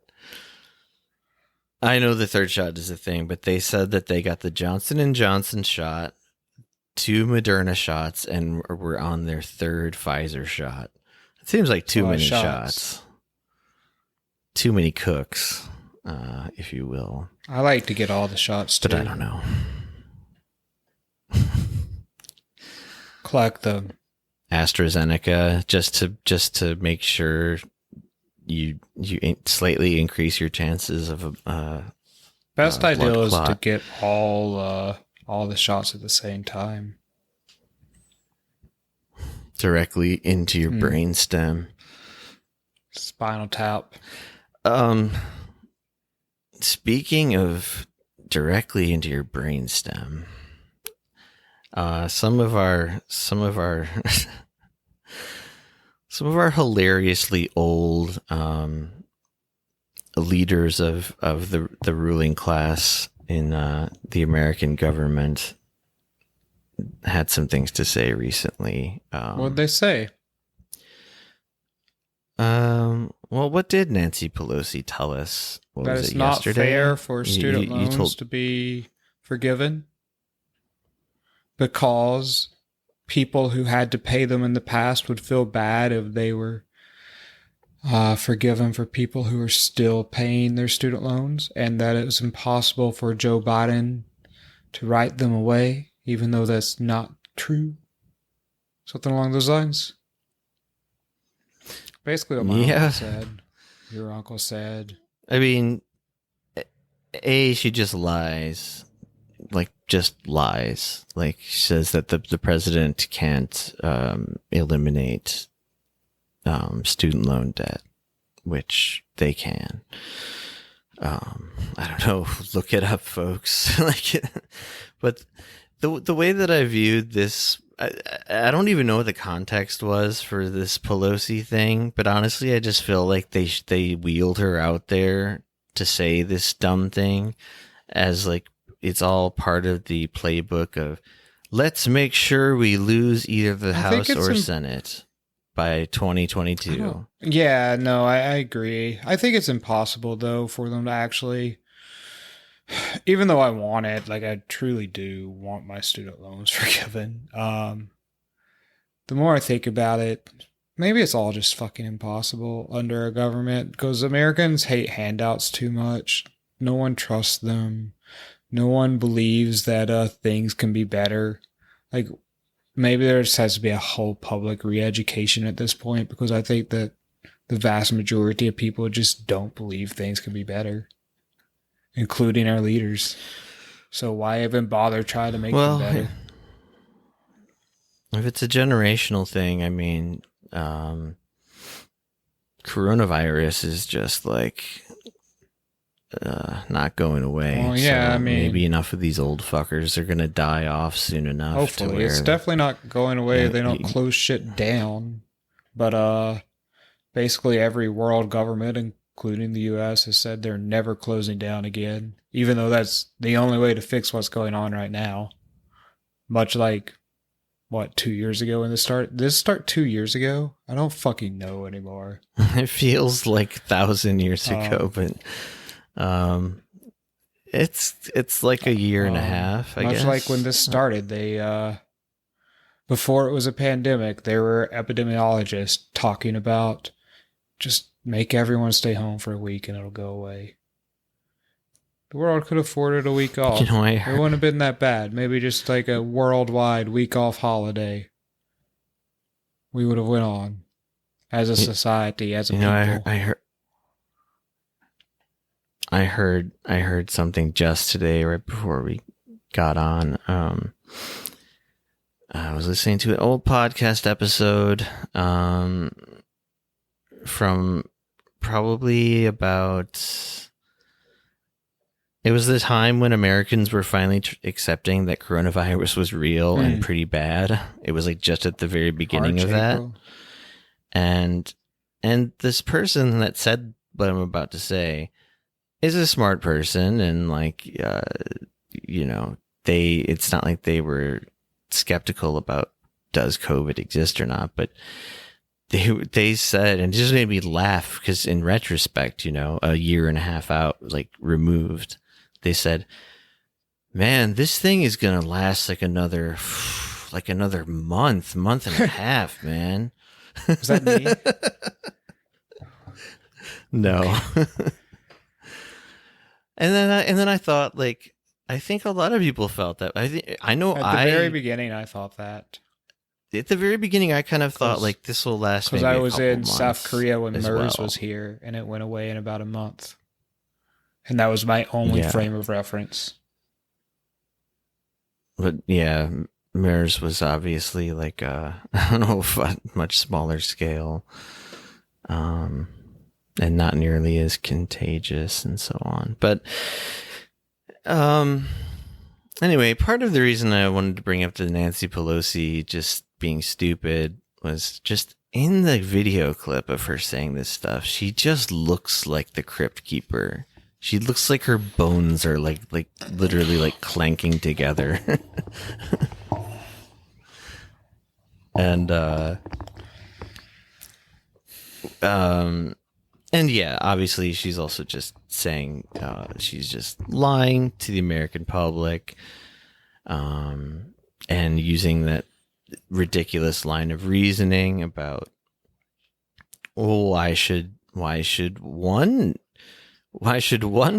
I know the third shot is a thing, but they said that they got the Johnson & Johnson shot, 2 Moderna shots, and were on their third Pfizer shot. It seems like too many shots. Too many cooks, if you will. I like to get all the shots too. But I don't know. Collect them. AstraZeneca, just to make sure you slightly increase your chances of a best idea is to get all the shots at the same time, directly into your brainstem, spinal tap. Speaking of directly into your brainstem, some of our hilariously old leaders of the ruling class in the American government had some things to say recently. What'd they say? Well, what did Nancy Pelosi tell us? That it's not fair for student loans to be forgiven because people who had to pay them in the past would feel bad if they were forgiven for people who are still paying their student loans, and that it was impossible for Joe Biden to write them away, even though that's not true. Something along those lines. Basically what my uncle said. Your uncle said. I mean, she just lies. Like, just lies. Like, she says that the president can't eliminate student loan debt, which they can. I don't know. Look it up, folks. But the way that I viewed this, I don't even know what the context was for this Pelosi thing, but honestly, I just feel like they wheeled her out there to say this dumb thing as like it's all part of the playbook of let's make sure we lose either the House or Senate by 2022. Yeah, no, I agree. I think it's impossible though for them to actually, even though I want it, like I truly do want my student loans forgiven. The more I think about it, maybe it's all just fucking impossible under a government because Americans hate handouts too much. No one trusts them. no one believes that things can be better. Like, maybe there just has to be a whole public re-education at this point, because I think that the vast majority of people just don't believe things can be better, including our leaders. So why even bother trying to make them better? If it's a generational thing, I mean, coronavirus is just like not going away. Well, yeah, so I mean, maybe enough of these old fuckers are gonna die off soon enough. Hopefully, it's definitely not going away. They don't close shit down, but basically every world government, including the U.S., has said they're never closing down again, even though that's the only way to fix what's going on right now. Much like, 2 years ago when this started? Did this start 2 years ago? I don't fucking know anymore. It feels like 1,000 years ago, but it's like a year and a half, I guess. Much like when this started, they before it was a pandemic, there were epidemiologists talking about just make everyone stay home for a week and it'll go away. The world could have afforded a week off. It wouldn't have been that bad. Maybe just like a worldwide week off holiday. We would have went on as a society, as a people. I heard something just today, right before we got on. I was listening to an old podcast episode from probably about... It was the time when Americans were finally accepting that coronavirus was real and pretty bad. It was like just at the very beginning of that. And this person that said what I'm about to say is a smart person, and like, it's not like they were skeptical about does COVID exist or not, but they said, and it just made me laugh because in retrospect, a year and a half out, like removed, they said, man, this thing is going to last like another month and a half, man. Is that me? No. And then I thought, like, I think a lot of people felt that. At the very beginning, I thought that. At the very beginning, I kind of thought, like, this will last maybe a couple months. Because I was in South Korea when MERS was here, and it went away in about a month. And that was my only frame of reference. But, yeah, MERS was obviously, like, I don't know, much smaller scale. And not nearly as contagious and so on. But anyway, part of the reason I wanted to bring up the Nancy Pelosi just being stupid was just in the video clip of her saying this stuff, she just looks like the Crypt Keeper. She looks like her bones are like literally like clanking together. And yeah, obviously she's also just saying she's just lying to the American public, and using that ridiculous line of reasoning about, why should one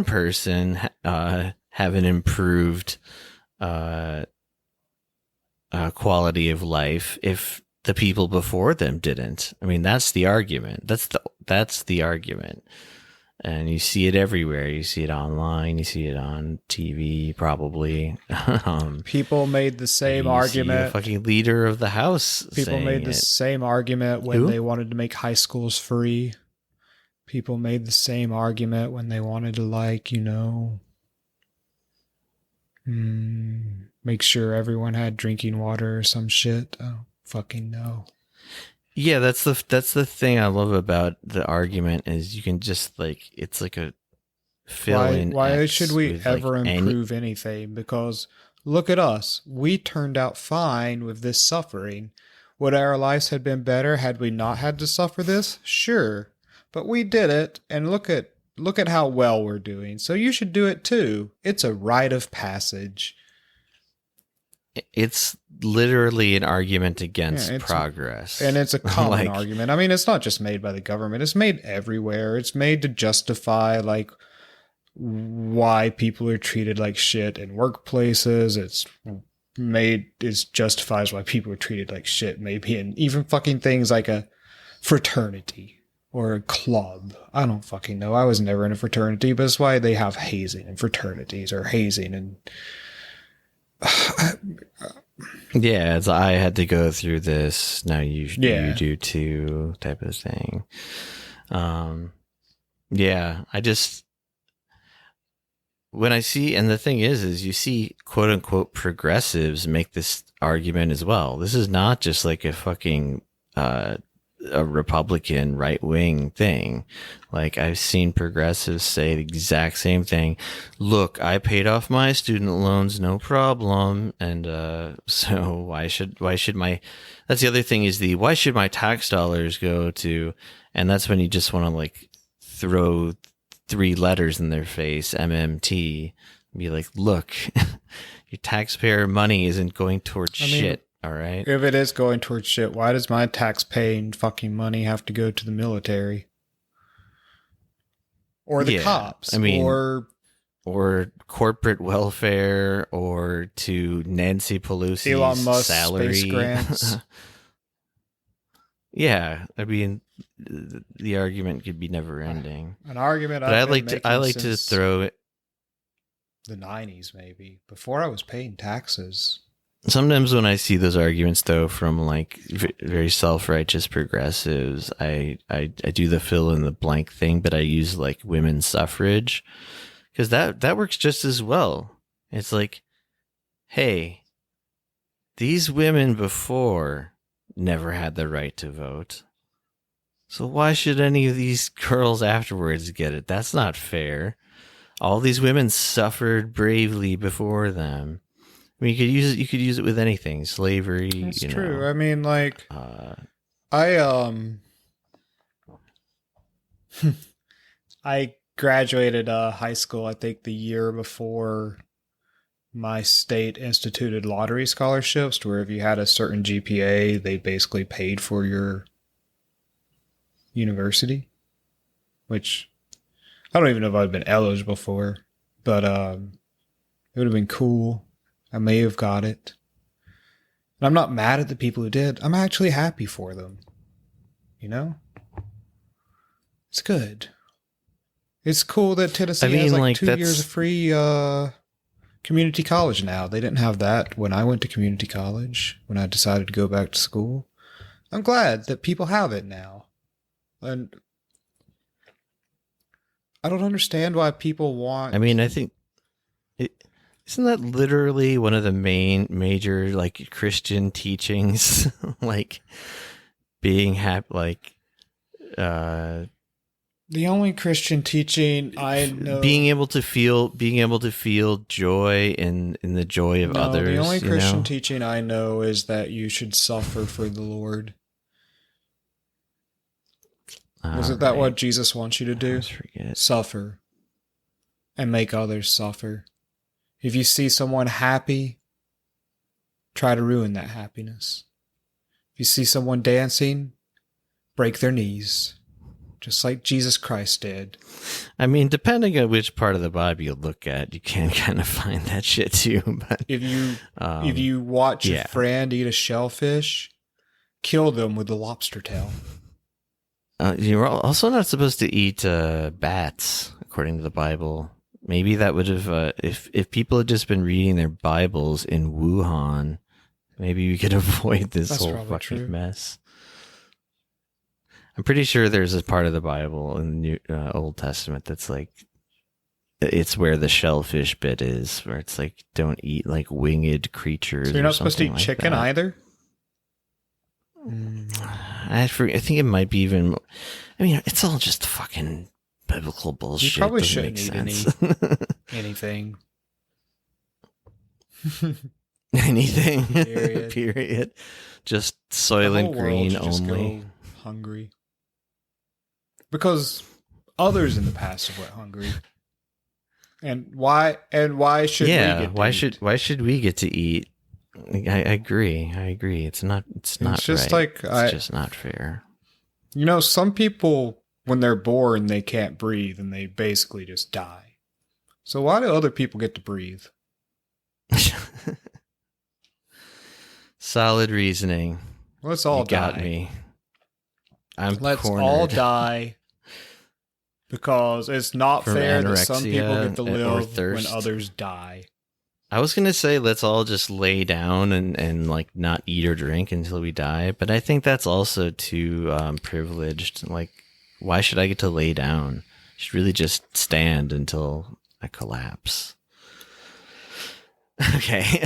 person have an improved quality of life if the people before them didn't? I mean, that's the argument. That's the argument. And you see it everywhere. You see it online. You see it on TV, probably. People made the same argument. The fucking leader of the House. People made the same argument when they wanted to make high schools free. People made the same argument when they wanted to, make sure everyone had drinking water or some shit. Oh, fucking no. Yeah, that's the thing I love about the argument is you can just it's like a fill-in. Why should we ever improve anything? Because look at us. We turned out fine with this suffering. Would our lives have been better had we not had to suffer this? Sure. But we did it, and look at how well we're doing. So you should do it too. It's a rite of passage. It's literally an argument against progress. And it's a common argument. I mean, it's not just made by the government. It's made everywhere. It's made to justify, why people are treated like shit in workplaces. It justifies why people are treated like shit, maybe in even fucking things like a fraternity or a club. I don't fucking know. I was never in a fraternity, but it's why they have hazing in fraternities, or hazing and Yeah, it's I had to go through this. Now you do too, type of thing. Yeah, I just when I see, and the thing is you see quote unquote progressives make this argument as well. This is not just like a fucking a Republican right wing thing. Like I've seen progressives say the exact same thing. Look, I paid off my student loans, no problem. And so why should my, that's the other thing is why should my tax dollars go to, and that's when you just want to like throw 3 letters in their face, MMT, and be like, look, your taxpayer money isn't going towards shit. All right. If it is going towards shit, why does my tax-paying fucking money have to go to the military? Or the cops? I mean, or corporate welfare, or to Nancy Pelosi's Elon Musk salary. Space grants. Yeah, I mean, the argument could be never ending. An argument but I like to throw it. The 90s, maybe. Before I was paying taxes. Sometimes when I see those arguments, though, from like very self-righteous progressives, I do the fill in the blank thing, but I use like women's suffrage, because that works just as well. It's like, hey, these women before never had the right to vote, so why should any of these girls afterwards get it? That's not fair. All these women suffered bravely before them. I mean, you could use it with anything. Slavery. That's true. I mean, like, I graduated high school, I think the year before my state instituted lottery scholarships, to where if you had a certain GPA, they basically paid for your university, which I don't even know if I'd been eligible for, but it would have been cool. I may have got it. And I'm not mad at the people who did. I'm actually happy for them. You know? It's good. It's cool that Tennessee has like 2 years of free community college now. They didn't have that when I went to community college, when I decided to go back to school. I'm glad that people have it now. And I don't understand why people want... I mean, I think... Isn't that literally one of the major like Christian teachings? Like being happy, like the only Christian teaching I know, being able to feel joy in the joy of others. The only Christian teaching I know is that you should suffer for the Lord. Wasn't that what Jesus wants you to do? Suffer and make others suffer. If you see someone happy, try to ruin that happiness. If you see someone dancing, break their knees, just like Jesus Christ did. I mean, depending on which part of the Bible you look at, you can kind of find that shit too. But if you watch a friend eat a shellfish, kill them with the lobster tail. You're also not supposed to eat bats, according to the Bible. Maybe that would have, if people had just been reading their Bibles in Wuhan, maybe we could avoid this whole fucking mess. I'm pretty sure there's a part of the Bible in the Old Testament that's like, it's where the shellfish bit is, where it's like, don't eat like winged creatures. So you're not supposed to eat chicken either? I think it might be even, I mean, it's all just fucking biblical bullshit. You probably shouldn't eat anything. Anything. Period. Just Soylent Green only. Go hungry. Because others in the past have went hungry. And why should we get to eat? Why should we get to eat? I agree. It's just right. It's just not fair. You know, some people, when they're born, they can't breathe and they basically just die. So why do other people get to breathe? Solid reasoning. Let's all You got die. me. I'm Let's cornered. all die. Because it's not From fair that some anorexia people get to or live when thirst. others die. I was going to say let's all just lay down and like not eat or drink until we die, but I think that's also too privileged. Like, why should I get to lay down? I should really just stand until I collapse. Okay.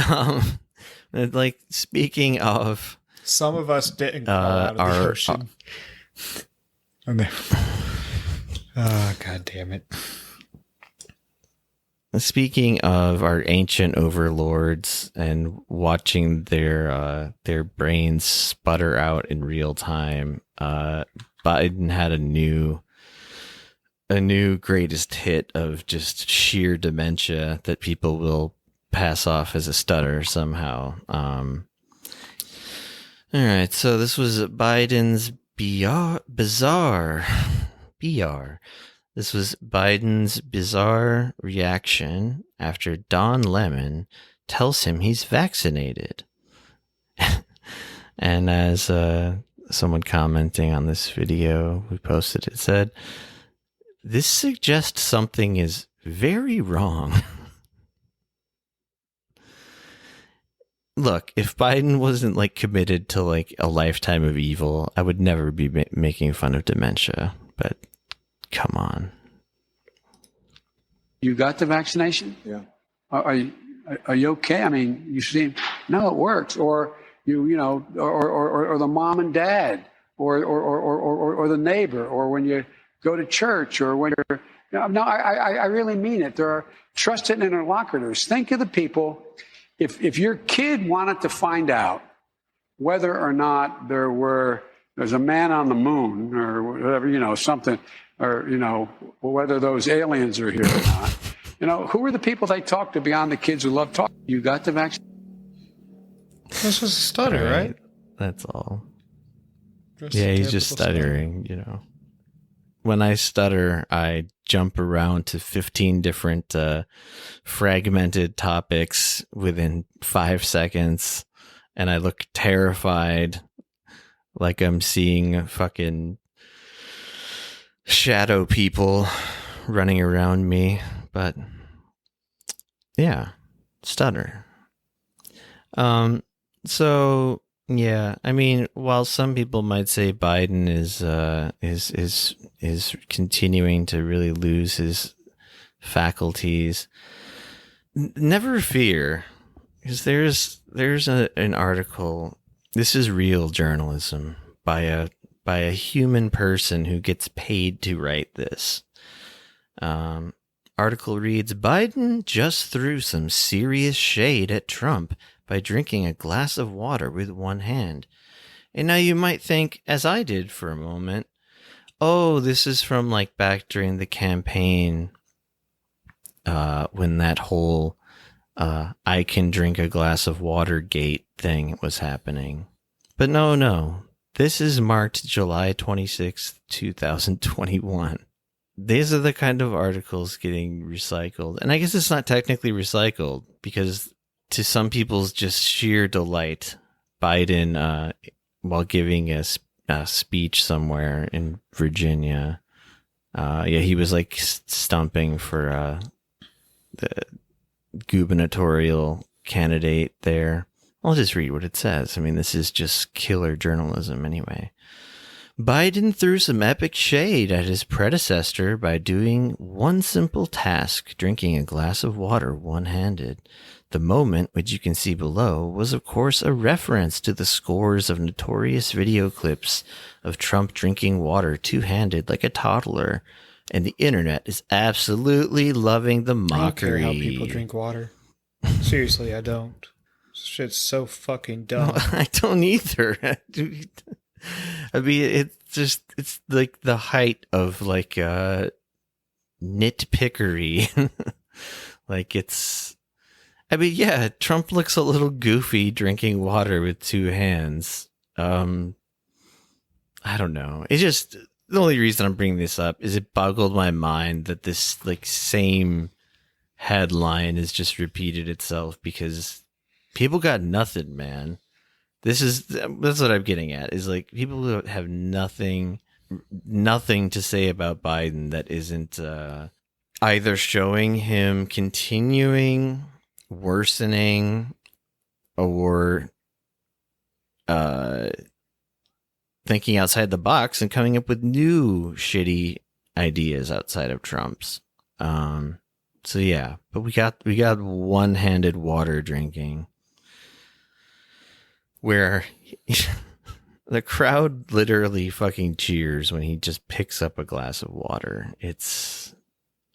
Like, speaking of... Some of us didn't crawl out of the ocean. Oh, God damn it. Speaking of our ancient overlords and watching their brains sputter out in real time, Biden had a new greatest hit of just sheer dementia that people will pass off as a stutter somehow. All right, so this was Biden's bizarre. This was Biden's bizarre reaction after Don Lemon tells him he's vaccinated. And as someone commenting on this video we posted, it said, "This suggests something is very wrong." Look, if Biden wasn't like committed to like a lifetime of evil, I would never be making fun of dementia, but come on. You got the vaccination? Yeah. Are you okay? I mean, you seem, no, it works. Or or the mom and dad, or the neighbor, or when you go to church, or when you're, no, I really mean it. There are trusted interlocutors. Think of the people. If your kid wanted to find out whether or not there's a man on the moon or whatever, something, or, whether those aliens are here or not, who are the people they talk to beyond the kids who love talking? You got the vaccine? This was a stutter, right? That's all. Just Yeah, a he's just typical stuttering, When I stutter, I jump around to 15 different fragmented topics within 5 seconds, and I look terrified, like I'm seeing fucking shadow people running around me. But yeah, stutter. So yeah, I mean, while some people might say Biden is continuing to really lose his faculties, never fear, because there's an article. This is real journalism by a human person who gets paid to write this. Article reads, Biden just threw some serious shade at Trump by drinking a glass of water with one hand. And now you might think, as I did for a moment, oh, this is from like back during the campaign, when that whole I can drink a glass of water gate thing was happening. But no. This is marked July 26th, 2021. These are the kind of articles getting recycled. And I guess it's not technically recycled because to some people's just sheer delight, Biden, while giving a speech somewhere in Virginia, he was like stumping for the gubernatorial candidate there. I'll just read what it says. I mean, this is just killer journalism anyway. Biden threw some epic shade at his predecessor by doing one simple task, drinking a glass of water one-handed. The moment, which you can see below, was of course a reference to the scores of notorious video clips of Trump drinking water two-handed like a toddler. And the internet is absolutely loving the mockery. I don't care how people drink water. Seriously, I don't. Shit's so fucking dumb. No, I don't either. I mean, it's like the height of like nitpickery. Like I mean, yeah, Trump looks a little goofy drinking water with two hands. I don't know. It's just the only reason I'm bringing this up is it boggled my mind that this like same headline has just repeated itself because people got nothing, man. That's what I'm getting at, is like people who have nothing to say about Biden that isn't either showing him continuing, worsening, or thinking outside the box and coming up with new shitty ideas outside of Trump's. So yeah, but we got one-handed water drinking, where the crowd literally fucking cheers when he just picks up a glass of water.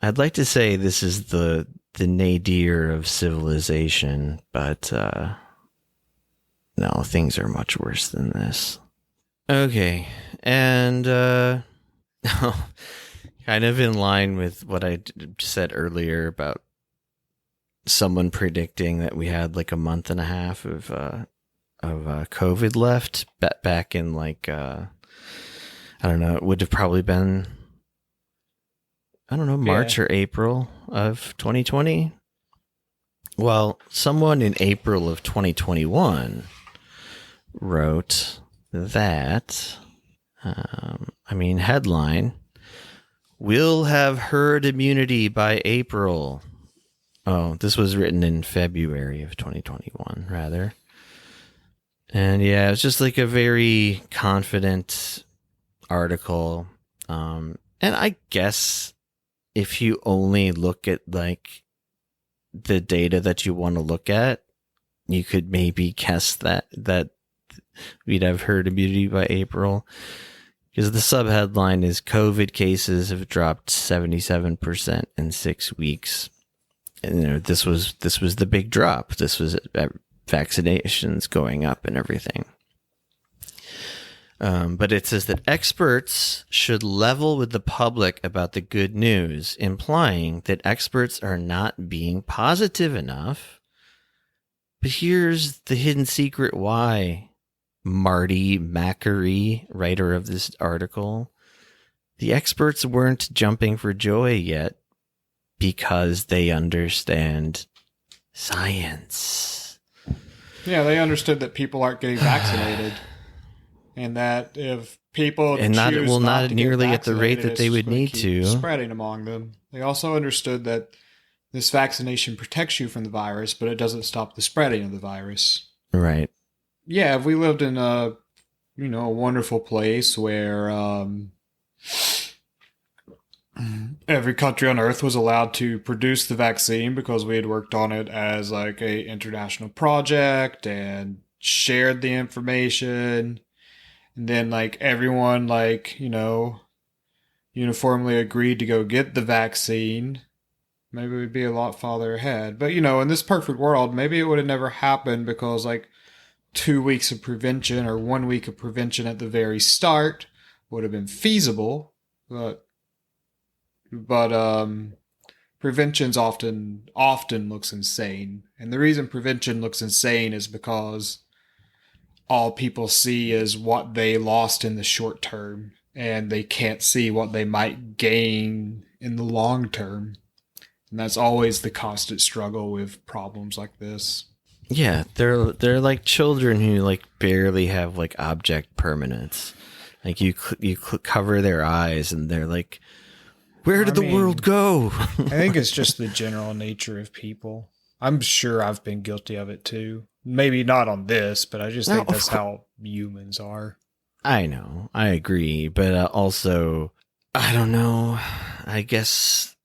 I'd like to say this is the nadir of civilization, but no, things are much worse than this. Okay, and kind of in line with what I said earlier about someone predicting that we had like a month and a half of COVID left back in like I don't know, it would have probably been, I don't know, March or April of 2020. Well, someone in April of 2021 wrote that, headline, "We'll have herd immunity by April." Oh, this was written in February of 2021, rather. And yeah, it's just like a very confident article. And I guess if you only look at like the data that you want to look at, you could maybe guess that we'd have herd immunity by April. Because the subheadline is COVID cases have dropped 77% in 6 weeks. And this was the big drop. This was vaccinations going up and everything. But it says that experts should level with the public about the good news, implying that experts are not being positive enough. But here's the hidden secret why, Marty Macari, writer of this article. The experts weren't jumping for joy yet because they understand science. Yeah, they understood that people aren't getting vaccinated, and that if people not nearly at the rate that it's they would just gonna need keep to spreading among them. They also understood that this vaccination protects you from the virus, but it doesn't stop the spreading of the virus. Right. Yeah, if we lived in a wonderful place where every country on Earth was allowed to produce the vaccine because we had worked on it as like a international project and shared the information, and then like everyone uniformly agreed to go get the vaccine, maybe we'd be a lot farther ahead. But in this perfect world, maybe it would have never happened because like 2 weeks of prevention or 1 week of prevention at the very start would have been feasible, but prevention's often looks insane. And the reason prevention looks insane is because all people see is what they lost in the short term, and they can't see what they might gain in the long term. And that's always the constant struggle with problems like this. Yeah, they're like children who like barely have like object permanence. Like you cover their eyes and they're like, where did the world go? I think it's just the general nature of people. I'm sure I've been guilty of it too. Maybe not on this, but I just think that's how humans are. I know, I agree, but also, I don't know. I guess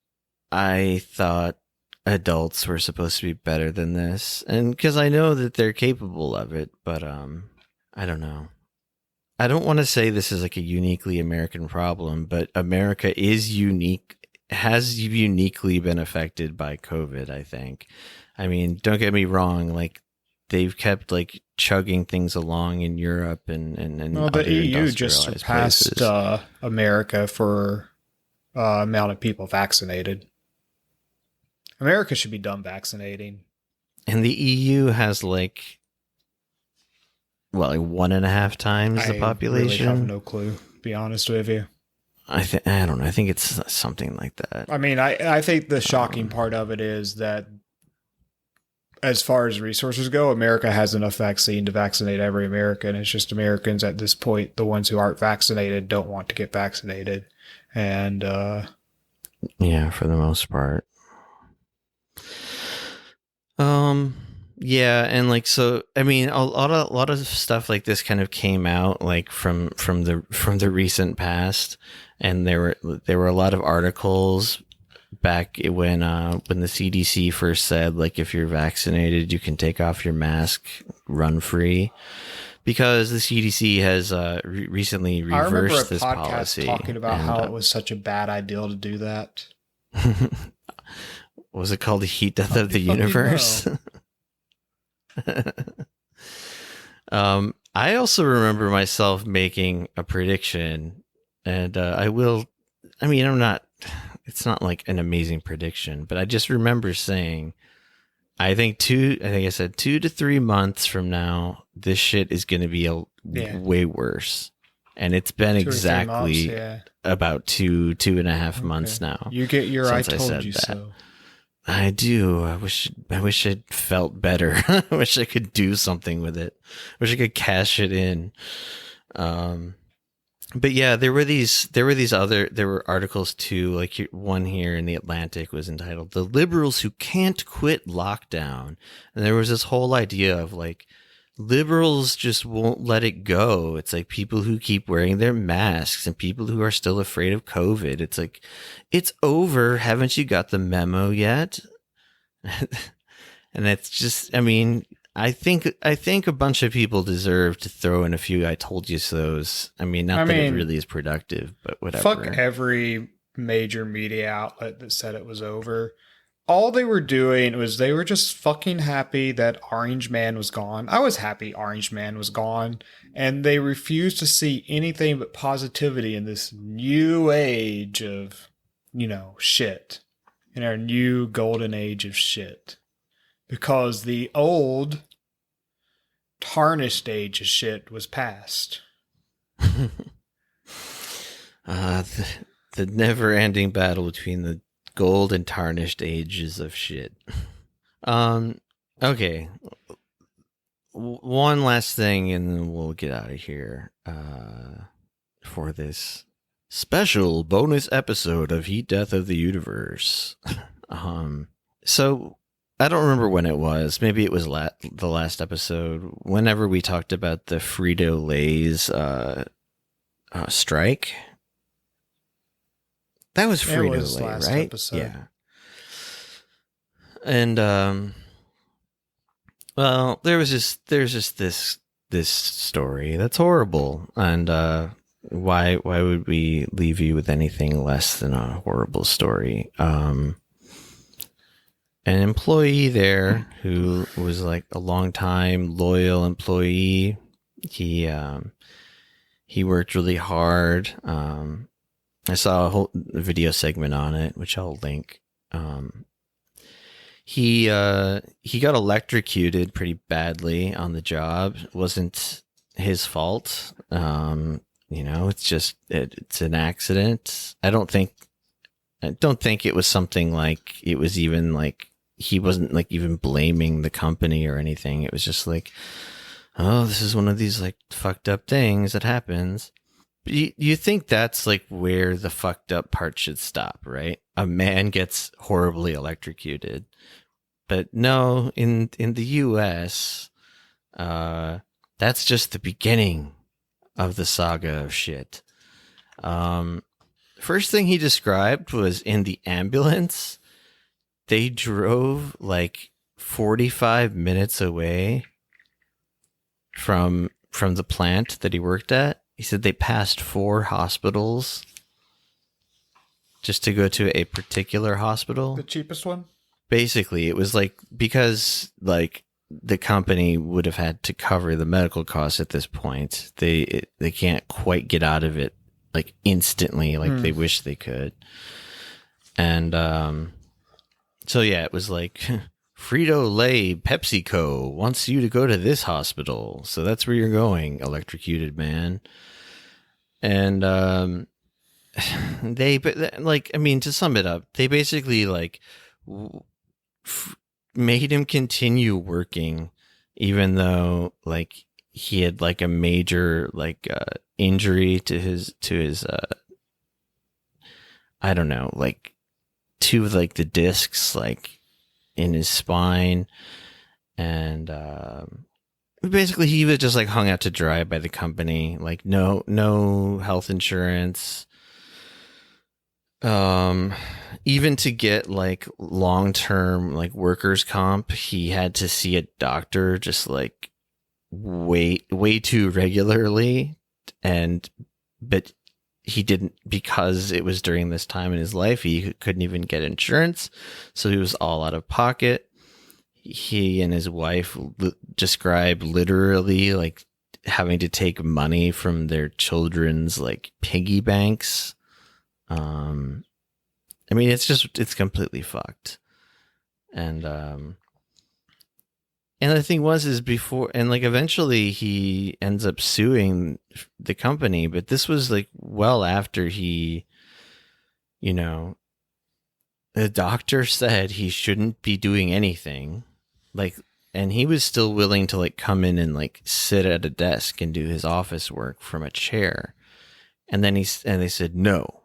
I thought adults were supposed to be better than this, and because I know that they're capable of it, but I don't know. I don't want to say this is like a uniquely American problem, but America is has uniquely been affected by COVID, I think. I mean, don't get me wrong, like they've kept like chugging things along in Europe and well, the EU just surpassed America for amount of people vaccinated. America should be done vaccinating. And the EU has like 1.5 times the population. I really have no clue, to be honest with you. I don't know. I think it's something like that. I mean, I think the shocking part of it is that as far as resources go, America has enough vaccine to vaccinate every American. It's just Americans at this point, the ones who aren't vaccinated, don't want to get vaccinated. And yeah, for the most part. Yeah, and like, so I mean, a lot of stuff like this kind of came out like from the recent past, and there were a lot of articles back when the CDC first said, like, if you're vaccinated, you can take off your mask, run free, because the CDC has recently reversed this policy. I remember a podcast talking about how it was such a bad idea to do that. Was it called the heat death of the universe? I also remember myself making a prediction, and it's not like an amazing prediction, but I just remember saying, I think I said 2 to 3 months from now, this shit is going to be way worse. And it's been exactly about 2.5 months now. You get your I told you so. I do. I wish I'd felt better. I wish I could do something with it. I wish I could cash it in. But yeah, there were articles too, like one here in the Atlantic was entitled "The Liberals Who Can't Quit Lockdown." And there was this whole idea of like, liberals just won't let it go. It's like people who keep wearing their masks and people who are still afraid of COVID. It's like, it's over. Haven't you got the memo yet? And it's just, I mean, I think a bunch of people deserve to throw in a few I told you so's. I mean, not that it really is productive, but whatever. Fuck every major media outlet that said it was over. All they were doing was they were just fucking happy that Orange Man was gone. I was happy Orange Man was gone. And they refused to see anything but positivity in this new age of, shit. In our new golden age of shit. Because the old tarnished age of shit was past. The never-ending battle between the gold and tarnished ages of shit. Okay. One last thing, and then we'll get out of here for this special bonus episode of Heat Death of the Universe. So I don't remember when it was. Maybe it was the last episode. Whenever we talked about the Frito-Lays strike. That was Frito-Lay, right? Episode. Yeah. And well, there's just this story that's horrible, and why would we leave you with anything less than a horrible story? An employee there who was like a long time loyal employee. He worked really hard. I saw a whole video segment on it, which I'll link. He got electrocuted pretty badly on the job. It wasn't his fault. It's an accident. I don't think it was something like it was even like he wasn't like even blaming the company or anything. It was just like, oh, this is one of these like fucked up things that happens. You think that's like where the fucked up part should stop, right? A man gets horribly electrocuted. But no, in the US, that's just the beginning of the saga of shit. First thing he described was in the ambulance, they drove like 45 minutes away from the plant that he worked at. He said they passed 4 hospitals just to go to a particular hospital. The cheapest one? Basically, it was like, because like the company would have had to cover the medical costs at this point. They can't quite get out of it like instantly like they wish they could. And so yeah, it was like Frito-Lay PepsiCo wants you to go to this hospital. So that's where you're going, electrocuted man. And like, I mean, to sum it up, they basically like made him continue working, even though like he had like a major like injury to his I don't know, like two of like the discs like in his spine, and basically he was just like hung out to dry by the company, like no health insurance. Even to get like long-term like workers comp, he had to see a doctor just like way too regularly, but he didn't, because it was during this time in his life he couldn't even get insurance, so he was all out of pocket. He and his wife describe literally like having to take money from their children's like piggy banks. I mean, it's completely fucked. And the thing is before, and like eventually he ends up suing the company, but this was like well after he, you know, the doctor said he shouldn't be doing anything, like, and he was still willing to like come in and like sit at a desk and do his office work from a chair. And then they said no.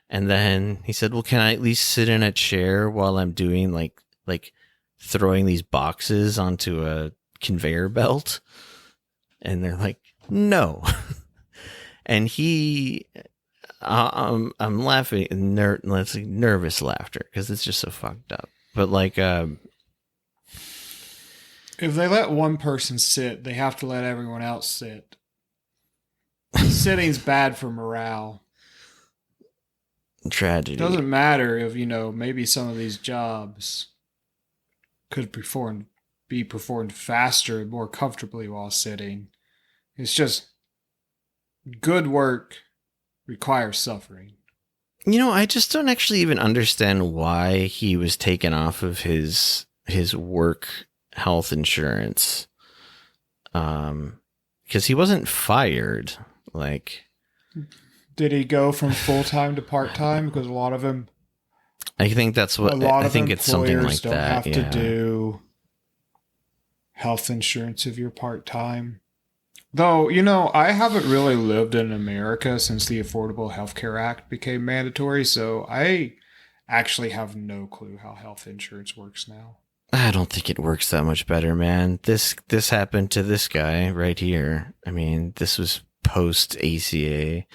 And then he said, well, can I at least sit in a chair while I'm doing like throwing these boxes onto a conveyor belt? And they're like, no. And I'm laughing, nervous laughter, because it's just so fucked up. But like, if they let one person sit, they have to let everyone else sit. Sitting's bad for morale. Tragedy. It doesn't matter if, maybe some of these jobs could be performed faster and more comfortably while sitting. It's just good work requires suffering. I just don't actually even understand why he was taken off of his work health insurance. Because he wasn't fired. Like, did he go from full-time to part-time? Because a lot of them, I think that's what, I think it's something like don't that. Have to do health insurance if you're part-time. Though, I haven't really lived in America since the Affordable Health Care Act became mandatory, so I actually have no clue how health insurance works now. I don't think it works that much better, man. This happened to this guy right here. I mean, this was post ACA.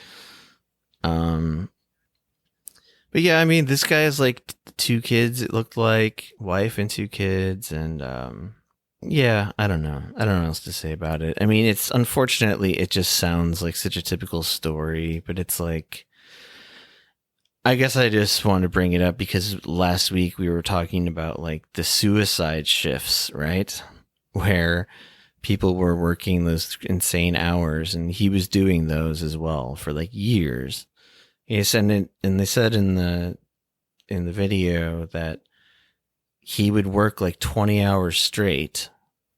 But yeah, I mean, this guy has like 2 kids, it looked like, wife and 2 kids, and yeah, I don't know what else to say about it. I mean, it's, unfortunately, it just sounds like such a typical story, but it's like, I guess I just want to bring it up because last week we were talking about like the suicide shifts, right? Where people were working those insane hours, and he was doing those as well for like years. He said, and they said in the video that he would work like 20 hours straight,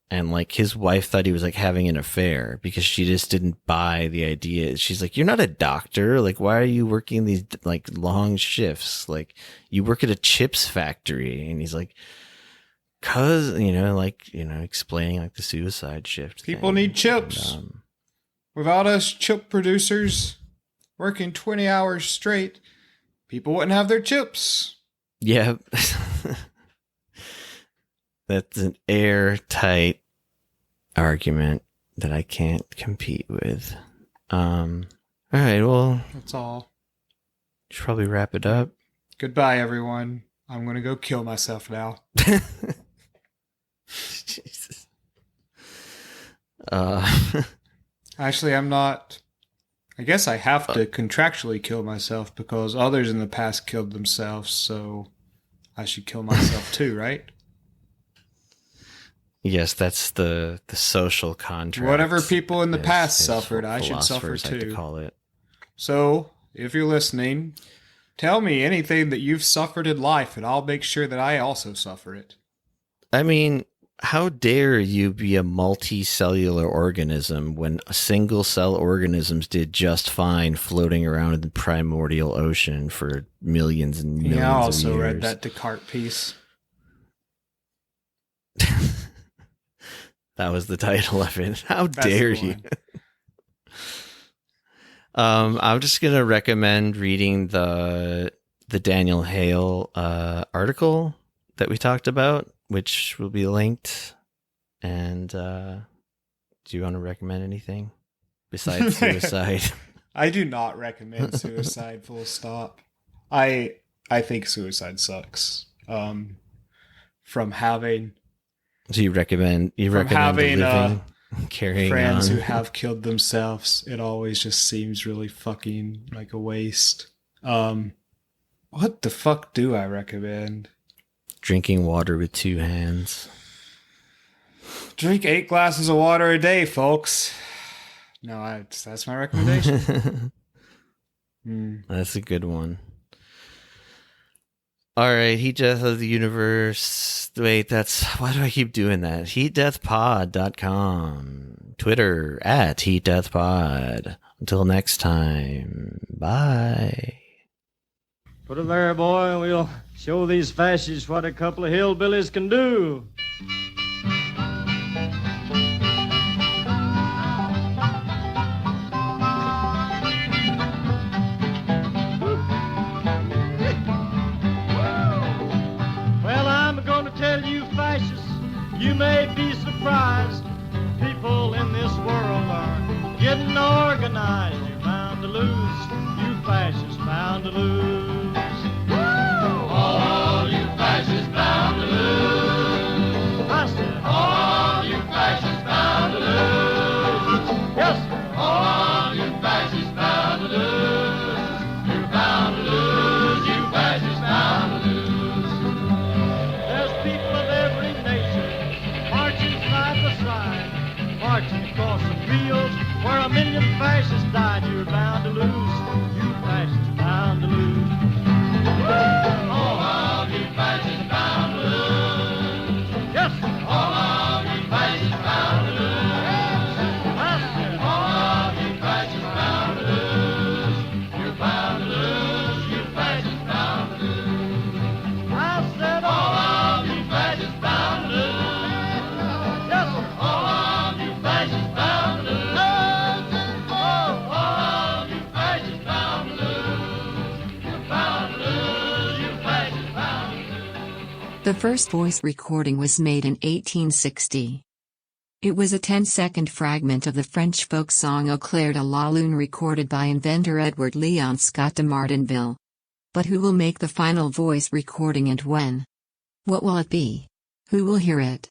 and like his wife thought he was like having an affair because she just didn't buy the idea. She's like, you're not a doctor. Like, why are you working these like long shifts? Like, you work at a chips factory. And he's like, cause, explaining like the suicide shift. People need chips. And, without us chip producers working 20 hours straight, people wouldn't have their chips. Yeah. That's an airtight argument that I can't compete with. All right, well, that's all. Should probably wrap it up. Goodbye, everyone. I'm going to go kill myself now. Jesus. Actually, I'm not. I guess I have to contractually kill myself because others in the past killed themselves, so I should kill myself too, right? Yes, that's the social contract. Whatever people in the past suffered, I should suffer too. Like to call it. So, if you're listening, tell me anything that you've suffered in life, and I'll make sure that I also suffer it. I mean, How dare you be a multicellular organism when single cell organisms did just fine floating around in the primordial ocean for millions and millions of years? Yeah, I also read that Descartes piece. That was the title of it. How That's dare the you? one. I'm just gonna recommend reading the Daniel Hale article that we talked about, which will be linked. And do you want to recommend anything besides suicide? I do not recommend suicide. Full stop. I think suicide sucks. From having Do you recommend the having living carrying friends on? who have killed themselves, it always just seems really fucking like a waste. What the fuck do I recommend? Drinking water with 2 hands. Drink 8 glasses of water a day, folks. No, that's my recommendation. That's a good one. All right, Heat Death of the Universe. Wait, why do I keep doing that? HeatDeathPod.com. Twitter @HeatDeathPod. Until next time, bye. Put it there, boy, and we'll show these fascists what a couple of hillbillies can do. Well, I'm gonna tell you, fascists, you may be surprised. People in this world are getting organized. You're bound to lose, you fascists bound to lose. All you fascists bound to lose. I said, all you fascists bound to lose. Yes, sir. All you fascists bound to lose. You're bound to lose, you fascists bound to lose. There's people of every nation marching side by side, marching across the fields where 1 million fascists died. You're bound to lose, you fascists bound to lose. All of you fascists bound to lose. Yes, all of you fascists bound to lose. I said, all of you fascists bound to lose. You're bound to lose, you fascists bound to lose. I said, all of you fascists bound to lose. Yes, sir, all of you fascists bound to lose. All of you fascists bound to lose. You're bound to lose, you fascists bound to lose. The first voice recording was made in 1860. It was a 10-second fragment of the French folk song Au clair de la lune recorded by inventor Edward Leon Scott de Martinville. But who will make the final voice recording and when? What will it be? Who will hear it?